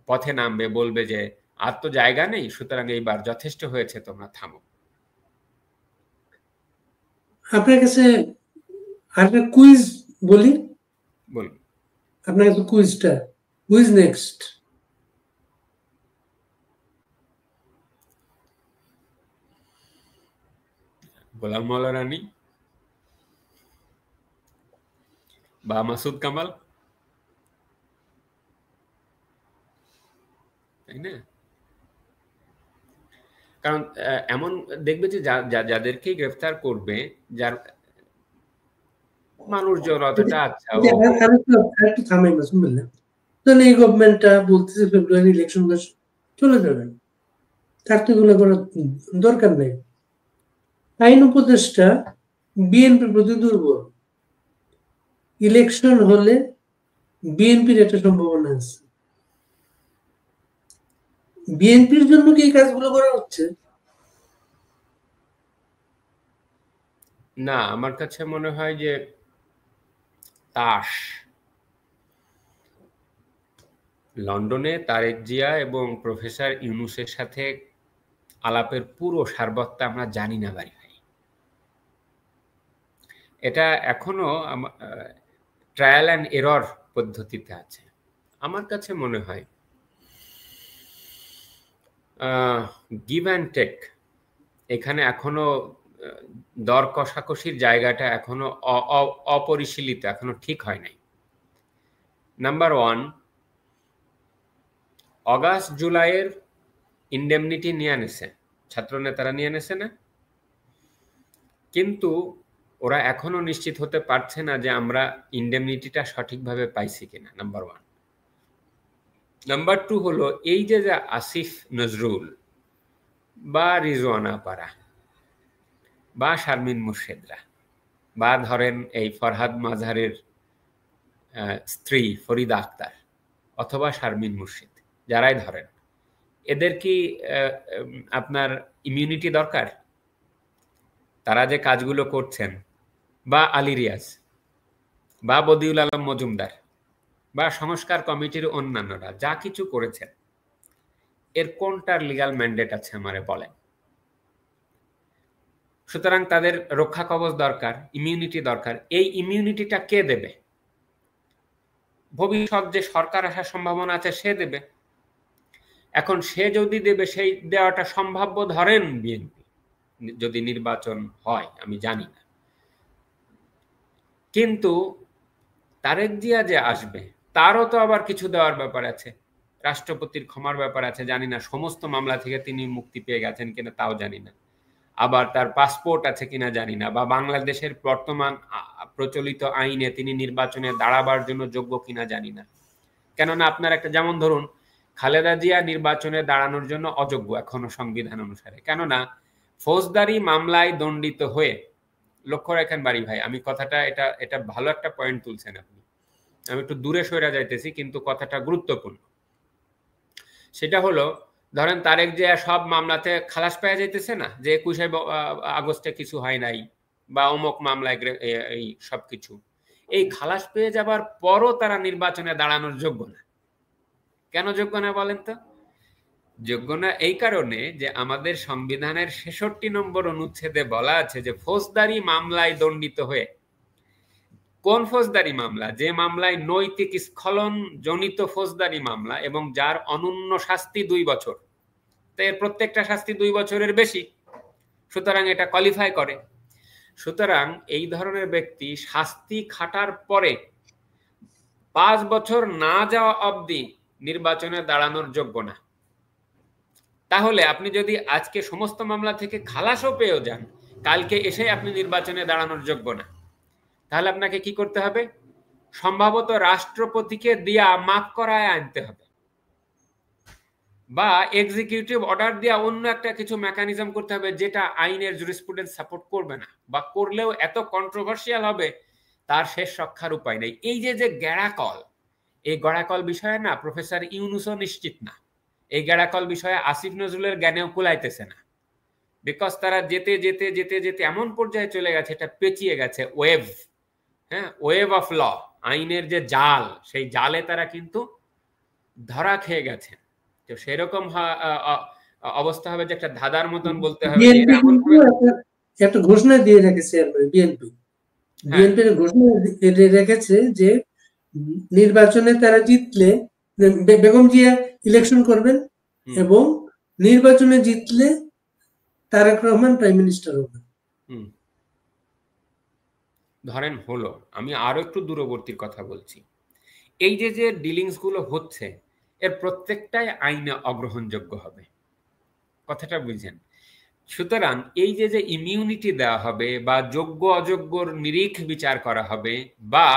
S2: পথে নামবে, বলবে যে আর তো জায়গা নেই, সুতরাং এইবার যথেষ্ট হয়েছে, তোমরা থামো।
S1: আপনার কাছে আরেকটা কুইজ বলি,
S2: বলুন।
S1: আপনার কাছে কুইজটা, হুইজ নেক্সট?
S2: গোলাম মাওলা রানী বা মাসুদ কামাল, তাই না? কারণ এমন দেখবে যে যাদেরকেই গ্রেফতার করবে, যার মানুষজন অতটা আচ্ছা
S1: আরেকটু থামাই মাসুম বললাম, তাহলে এই গভর্নমেন্টটা বলতেছে ফেব্রুয়ারি ইলেকশন চলে যাবেন, তার তো এগুলো করার দরকার নেই। আইন উপদেষ্টা বিএনপির প্রতি দুর্বল, ইলেকশন হলে বিএনপির একটা সম্ভাবনা আছে। বিএনপির জন্য কি এই কাজগুলো করা হচ্ছে?
S2: না, আমার কাছে মনে হয় যে তাস লন্ডনে তারেক জিয়া এবং প্রফেসর ইউনূসের সাথে আলাপের পুরো সারবত্তা আমরা জানি না ভাই। এটা এখনো ট্রায়াল অ্যান্ড এরর পদ্ধতিতে আছে। আমার কাছে মনে হয় গিভ অ্যান্ড টেক, এখানে এখনো দর কষাকষির জায়গাটা এখনো অপরিশীলিত, এখনো ঠিক হয় নাই। নাম্বার ওয়ান, অগাস্ট জুলাইয়ের ইন্ডেমনিটি নিয়ে আনেছে, ছাত্র নেতারা নিয়ে আনেছে না? কিন্তু ওরা এখনো নিশ্চিত হতে পারছে না যে আমরা ইন্ডেমনিটিটা সঠিকভাবে পাইছি কিনা, নাম্বার ওয়ান। নাম্বার টু হলো এই যে আসিফ নজরুল বা রিজওয়ানা পারা বা শারমিন মুর্শেদরা বা ধরেন এই ফরহাদ মাজারের স্ত্রী ফরিদা আক্তার অথবা শারমিন মুর্শিদ, যারাই ধরেন, এদের কি আপনার ইমিউনিটি দরকার? তারা যে কাজগুলো করছেন, বা আলী রিয়াজ বা বদিউল আলম মজুমদার বা সংস্কার কমিটির অন্যান্যরা যা কিছু করেছেন, এর কোনটার লিগ্যাল ম্যান্ডেট আছে আমারে বলেন? সুতরাং তাদের রক্ষা কবচ দরকার, ইমিউনিটি দরকার। এই ইমিউনিটিটা কে দেবে? ভবিষ্যৎ যে সরকার আসার সম্ভাবনা আছে সে দেবে। এখন সে যদি দেবে, সেই দেওয়াটা সম্ভাব্য ধরেন বিএনপি যদি নির্বাচন হয়, আমি জানি না। কিন্তু তারেক জিয়া যে আসবে, তারও তো আবার কিছু দেওয়ার ব্যাপার আছে, রাষ্ট্রপতির ক্ষমার ব্যাপার আছে, জানি না সমস্ত মামলা থেকে তিনি মুক্তি পেয়ে গেছেন কিনা তাও জানি না, আবার তার পাসপোর্ট আছে কিনা জানি না, বা বাংলাদেশের বর্তমান প্রচলিত আইনে তিনি নির্বাচনে দাঁড়াবার জন্য যোগ্য কিনা জানি না। কেননা আপনার একটা, যেমন ধরুন খালেদা জিয়া নির্বাচনে দাঁড়ানোর জন্য অযোগ্য এখনো সংবিধান অনুসারে, কেননা ফৌজদারি মামলায় দণ্ডিত হয়ে, লক্ষ্য রাখেন বাড়ি ভাই, আমি কথাটা এটা ভালো একটা পয়েন্ট তুলছেন আপনি, আমি একটু দূরে সরে যাইতেছি কিন্তু কথাটা গুরুত্বপূর্ণ। সেটা হলো, ধরেন তারেক জিয়া সব মামলাতে খালাস পেয়ে যাইতেছে না, যে 21 আগস্টে কিছু হয় নাই বা অমুক মামলায় এই সবকিছু, এই খালাস পেয়ে যাবার পরও তারা নির্বাচনে দাঁড়ানোর যোগ্য না। কেন যোগ্য না বলেন তো? যোগ্য না এই কারণে যে আমাদের সংবিধানের ৬৬ নম্বর অনুচ্ছেদে বলা আছে যে ফৌজদারি মামলায় দণ্ডিত হয়ে, কোন ফৌজদারি মামলা? যে মামলায় নৈতিক স্খলন জনিত ফৌজদারি মামলা এবং যার অনন্য শাস্তি ২ বছর, তো এর প্রত্যেকটা শাস্তি ২ বছরের বেশি, সুতরাং এটা কোয়ালিফাই করে। সুতরাং এই ধরনের ব্যক্তি শাস্তি খাটার পরে ৫ বছর না যাওয়া অবধি নির্বাচনে দাঁড়ানোর যোগ্য না। তাহলে আপনি যদি আজকে সমস্ত মামলা থেকে খালাসও পেয়েও যান, কালকে এসে আপনি নির্বাচনে দাঁড়ানোর যোগ্য না, তাহলে আপনাকে কি করতে হবে? সম্ভবত রাষ্ট্রপতিকে দিয়া মাফ করায় আনতে হবে। বা এক্সিকিউটিভ অর্ডার দিয়ে অন্য একটা কিছু মেকানিজম করতে হবে যেটা আইনের জুরিসপ্রুডেন্স সাপোর্ট করবে না, বা করলেও এত কন্ট্রোভার্সিয়াল হবে তার শেষ রক্ষার উপায় নেই। এই যে যে গ্যাড়াকল, এই গড়াকল বিষয়ে না প্রফেসর ইউনুসও নিশ্চিত না, এই গ্যাড়াকল বিষয়ে আসিফ নজরুলের জ্ঞানেও কুলাইতেছে না, বিকজ তারা যেতে যেতে যেতে যেতে এমন পর্যায়ে চলে গেছে, এটা পেঁচিয়ে গেছে ওয়েভ, হ্যাঁ, ওয়েভ অফ ল, আইনের যে জাল, সেই জালে তারা কিন্তু ধরা খেয়ে গেছে। তো সেরকম অবস্থা হবে যে একটা ধাঁধার মতন বলতে হবে যে
S1: বিএনপি
S2: এরা এমন
S1: কিন্তু একটা ঘোষণা দিয়ে রেখেছে, বিএনপি
S2: হ্যাঁ
S1: বিএনপির ঘোষণা রেখেছে যে নির্বাচনে তারা জিতলে বেগম জিয়া ইলেকশন করবেন এবং নির্বাচনে জিতলে তারেক রহমান প্রাইম মিনিস্টার হবেন।
S2: ধরেন হলো, আমি আরো একটু দূরবর্তীর কথা বলছি, এই যে যে ডিলিংস গুলো হচ্ছে এর প্রত্যেকটাই আইনে অগ্রহণযোগ্য হবে, কথাটা বুঝেন। সুতরাং এই যে যে ইমিউনিটি দেওয়া হবে বা যোগ্য অযোগ্যর নিরিখ বিচার করা হবে, বা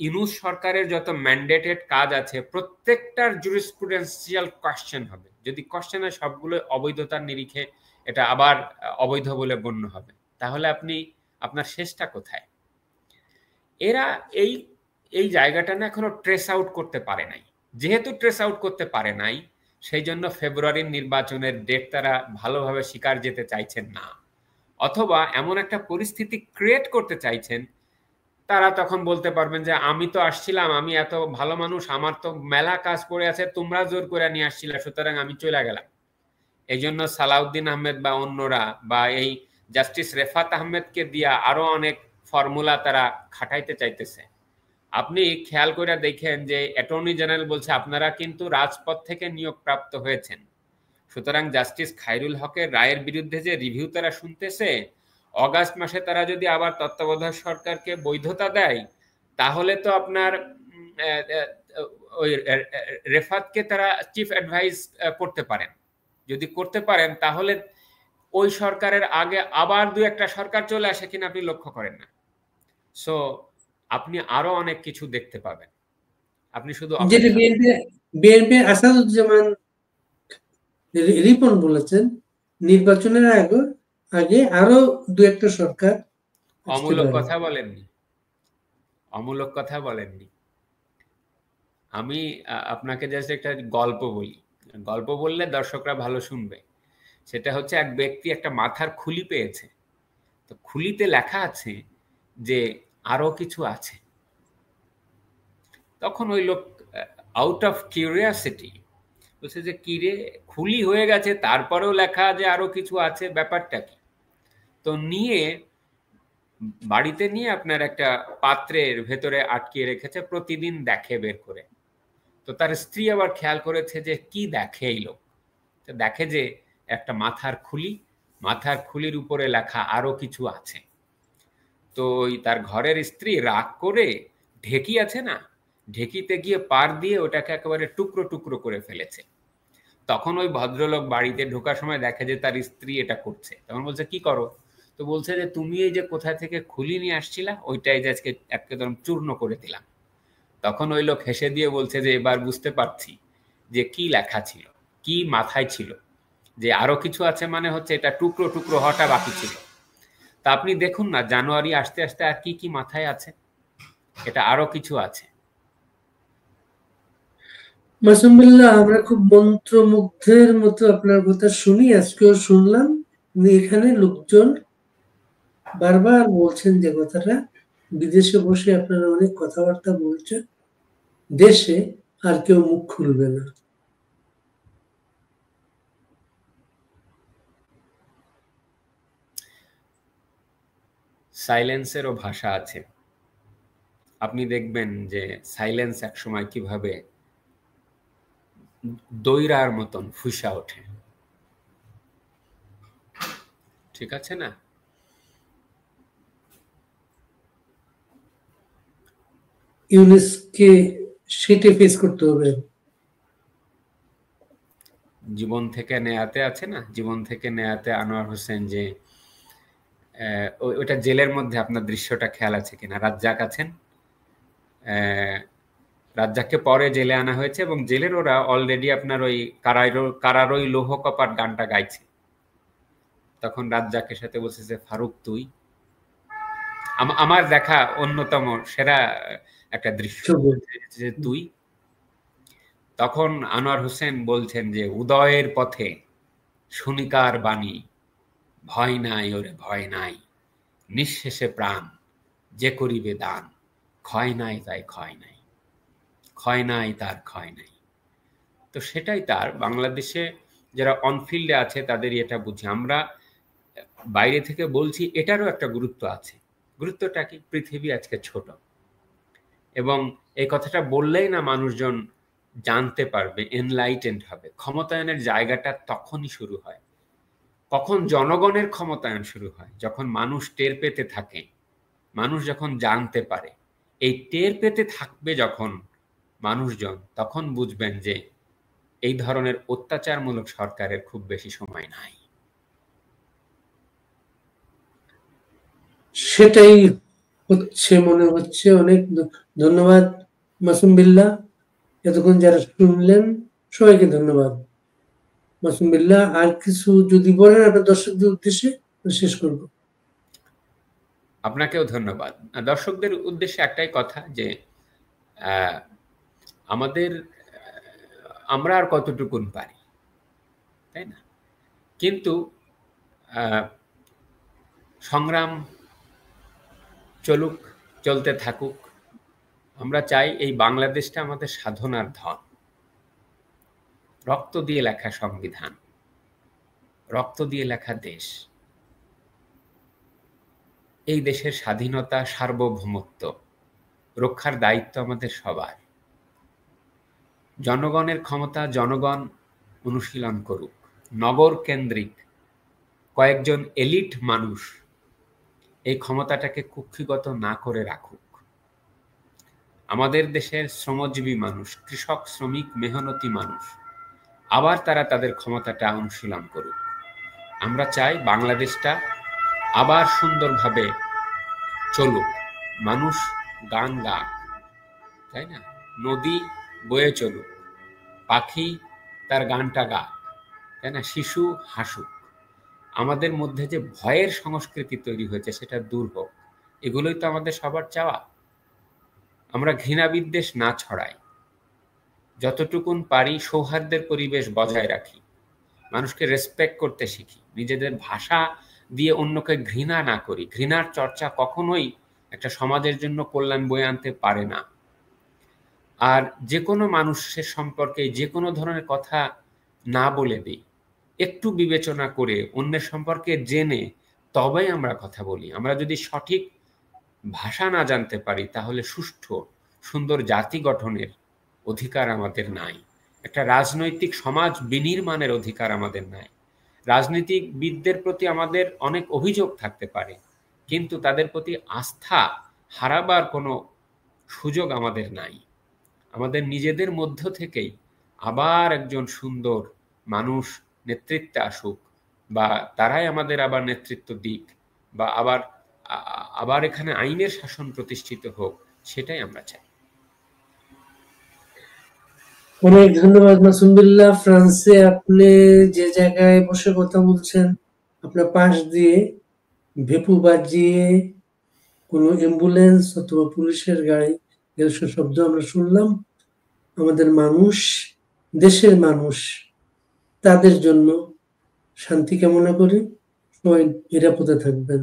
S2: ইউনূস সরকারের যত ম্যান্ডেটেড কাজ আছে প্রত্যেকটার জুরিসপ্রুডেন্সিয়াল কোয়েশ্চেন হবে, যদি কোয়েশ্চেন হয় সবগুলো অবৈধতার নিরিখে এটা আবার অবৈধ বলে গণ্য হবে, তাহলে আপনি আপনার শেষটা কোথায়? এরা এই এই জায়গাটা না এখনো ট্রেস আউট করতে পারে নাই। যেহেতু ট্রেস আউট করতে পারে নাই, সেই জন্য ফেব্রুয়ারির নির্বাচনের ডেট তারা ভালোভাবে স্বীকার যেতে চাইছেন না, অথবা এমন একটা পরিস্থিতি ক্রিয়েট করতে চাইছেন তারা তখন বলতে পারবেন যে আমি তো আসছিলাম, আমি এত ভালো মানুষ, আমার তো মেলা কাজ পড়ে আছে, তোমরা জোর করে নিয়ে আসছিলে, সুতরাং আমি চলে গেলাম। এই জন্য সালাউদ্দিন আহমেদ বা অন্যরা বা এই জাস্টিস রেফাত আহমেদকে দিয়া আরো অনেক ফর্মুলা তারা খাটাইতে চাইতেছে। আপনি খেয়াল করে দেখেন যে অ্যাটর্নি জেনারেল বলছে আপনারা কিন্তু রাজপথ থেকে নিয়োগপ্রাপ্ত হয়েছেন, সুতরাং জাস্টিস খায়রুল হকের রায়ের বিরুদ্ধে যে রিভিউ তারা শুনতেছে, অগাস্ট মাসে তারা যদি আবার তত্ত্বাবধায়ক সরকারকে বৈধতা দেয়, তাহলে তো আপনার ওই রেফাতকে তারা চিফ অ্যাডভাইস করতে পারেন। যদি করতে পারেন তাহলে ওই সরকারের আগে আবার দু একটা সরকার চলে আসে কিনা আপনি লক্ষ্য করেন না। সো আপনি আরো অনেক কিছু দেখতে পাবেন, আপনি শুধু
S1: যেটা
S2: অপেক্ষা।
S1: বিএনপি আসাদুজ্জামান রিপন বলেছেন নির্বাচনের আগে আগে আরো দু একটা সরকার আসতে
S2: অমূলক
S1: পারে।
S2: কথা বলেননি, অমূলক কথা বলেননি। আমি আপনাকে জাস্ট একটা গল্প বলি, গল্প বললে দর্শকরা ভালো শুনবে। সেটা হচ্ছে এক ব্যক্তি একটা মাথার খুলি পেয়েছে, তো খুলিতে লেখা আছে যে আরো কিছু আছে। তখন ওই লোক আউট অফ কিউরিয়াসিটি বলছে যে কি রে, খুলি হয়ে গেছে তারপরেও লেখা যে আরো কিছু আছে, ব্যাপারটা কি? তো নিয়ে বাড়িতে নিয়ে আপনার একটা পাত্রের ভেতরে আটকিয়ে রেখেছে, প্রতিদিন দেখে বের করে। তো তার স্ত্রী আবার খেয়াল করেছে যে কি দেখে এই লোক, তো দেখে যে একটা মাথার খুলি, মাথার খুলির উপরে লেখা আরো কিছু আছে। তো ওই তার ঘরের স্ত্রী রাগ করে ঢেকি আছে না, ঢেকিতে গিয়ে পার দিয়ে ওটাকে একেবারে টুকরো টুকরো করে ফেলেছে। তখন ওই ভদ্রলোক বাড়িতে ঢোকার সময় দেখে যে তার স্ত্রী এটা করছে, তখন বলছে কি করো? তো বলছে যে তুমি এই যে কোথায় থেকে খুলি নিয়ে আসছিলা, ওইটাই যে আজকে একদম চূর্ণ করে দিলাম। তখন ওই লোক হেসে দিয়ে বলছে যে এবার বুঝতে পারছি যে কি লেখা ছিল, কি মাথায় ছিল, যে আরো কিছু আছে মানে হচ্ছে এটা টুকরো টুকরো হওয়াটা বাকি ছিল। তা আপনি দেখুন না জানুয়ারি আসতে আসতে আর কি কি মাথায় আছে, এটা আরো কিছু আছে।
S1: মাসুম বিল্লাহ, আমরা খুব মন্ত্রমুগ্ধের মতো আপনার কথা শুনি, আজকেও শুনলাম। এখানে লোকজন বারবার বলছেন যে কথাটা, বিদেশে বসে আপনারা অনেক কথাবার্তা বলছেন, দেশে আর কেউ মুখ খুলবে না।
S2: সাইলেন্সেরও ভাষা আছে, আপনি দেখবেন যে সাইলেন্স একসময় কিভাবে দৈরার মতন ফুসা ওঠে, ঠিক আছে না?
S1: ইউনেস্কে সেটে ফেস করতে হবে।
S2: জীবন থেকে নেয়াতে আছে না, জীবন থেকে নেয়াতে আনোয়ার হোসেন যে ওইটা জেলের মধ্যে আপনার দৃশ্যটা খেয়াল আছে কিনা, রাজ্জাক আছেন, রাজ্জাককে পরে জেলে আনা হয়েছে এবং জেলের ওরা অলরেডি আপনার ওই কারারই লৌহ কপাট গানটা গাইছে। তখন রাজ্জাকের সাথে বলছে যে ফারুক তুই, আমার দেখা অন্যতম সেরা একটা দৃশ্য যে তুই। তখন আনোয়ার হোসেন বলছেন যে উদয়ের পথে শুনিকার বাণী, ভয় নাই ওরে ভয় নাই, নিঃশেষে প্রাণ যে করিবে দান, ক্ষয় নাই তাই ক্ষয় নাই, ক্ষয় নাই তার ক্ষয় নাই। তো সেটাই তার বাংলাদেশে যারা অনফিল্ডে আছে তাদের এটা বুঝি। আমরা বাইরে থেকে বলছি, এটারও একটা গুরুত্ব আছে। গুরুত্বটা কি? পৃথিবী আজকে ছোট, এবং এই কথাটা বললেই না মানুষজন জানতে পারবে, এনলাইটেন্ড হবে। ক্ষমতায়নের জায়গাটা তখনই শুরু হয়। কখন জনগণের ক্ষমতায়ন শুরু হয়? যখন মানুষ টের পেতে থাকে, মানুষ যখন জানতে পারে। এই টের পেতে থাকবে যখন মানুষজন, তখন বুঝবেন যে এই ধরনের অত্যাচারমূলক সরকারের খুব বেশি সময় নাই।
S1: সেটাই হচ্ছে মনে হচ্ছে। অনেক ধন্যবাদ মাসুম বিল্লাহ, এতক্ষণ যারা শুনলেন সবাইকে ধন্যবাদ। মাসুম বিল্লাহ, আর কিছু যদি বলেন আপনার দর্শকদের উদ্দেশ্যে, শেষ করব।
S2: আপনাকেও ধন্যবাদ। দর্শকদের উদ্দেশ্যে একটাই কথা যে আমরা আর কতটুকুন পারি, তাই না? কিন্তু সংগ্রাম চলুক, চলতে থাকুক। আমরা চাই এই বাংলাদেশটা আমাদের সাধনার ধন। রক্ত দিয়ে লেখা সংবিধান, রক্ত দিয়ে লেখা দেশ। এই দেশের স্বাধীনতা, সার্বভৌমত্ব রক্ষার দায়িত্ব আমাদের সবার। জনগণের ক্ষমতা জনগণ অনুশীলন করুক। নগর কেন্দ্রিক কয়েকজন এলিট মানুষ এই ক্ষমতাটাকে কুক্ষিগত না করে রাখুক। আমাদের দেশের শ্রমজীবী মানুষ, কৃষক, শ্রমিক, মেহনতি মানুষ আবার তারা তাদের ক্ষমতাটা অনুশীলন করুক। আমরা চাই বাংলাদেশটা আবার সুন্দরভাবে চলুক, মানুষ গান গাক, তাই না? নদী বয়ে চলুক, পাখি তার গানটা গাক, তাই না? শিশু হাসুক। আমাদের মধ্যে যে ভয়ের সংস্কৃতি তৈরি হয়েছে সেটা দূর হোক। এগুলোই তো আমাদের সবার চাওয়া। আমরা ঘৃণা বিদ্বেষ না ছড়াই, যতটুকুন পারি সৌহার্দ্যের পরিবেশ বজায় রাখি, মানুষকে রেসপেক্ট করতে শিখি, নিজেদের ভাষা দিয়ে অন্যকে ঘৃণা না করি। ঘৃণার চর্চা কখনোই একটা সমাজের জন্য কল্যাণ বয়ে আনতে পারে না। আর যে কোনো মানুষের সম্পর্কে যে কোনো ধরনের কথা না বলে দিই, একটু বিবেচনা করে অন্যের সম্পর্কে জেনে তবেই আমরা কথা বলি। আমরা যদি সঠিক ভাষা না জানতে পারি তাহলে সুষ্ঠু সুন্দর জাতি গঠনের অধিকার আমাদের নাই। একটা রাজনৈতিক সমাজ বিনির্মাণের অধিকার আমাদের নাই। রাজনীতিবিদদের প্রতি আমাদের অনেক অভিযোগ থাকতে পারে, কিন্তু তাদের প্রতি আস্থা হারাবার কোনো সুযোগ আমাদের নাই। আমাদের নিজেদের মধ্য থেকেই আবার একজন সুন্দর মানুষ নেতৃত্বে আসুক, বা তারাই আমাদের আবার নেতৃত্ব দিক, বা আবার এখানে আইনের শাসন প্রতিষ্ঠিত হোক, সেটাই আমরা চাই।
S1: অনেক ধন্যবাদ মাসুম বিল্লাহ। ফ্রান্সে আপনি যে জায়গায় বসে কথা বলছেন, আপনার পাশ দিয়ে ভেপু বাজিয়ে কোনো অ্যাম্বুলেন্স অথবা পুলিশের গাড়ি এর শব্দ আমরা শুনলাম। আমাদের মানুষ, দেশের মানুষ, তাদের জন্য শান্তি কামনা করি। সবাই নিরাপদে থাকবেন।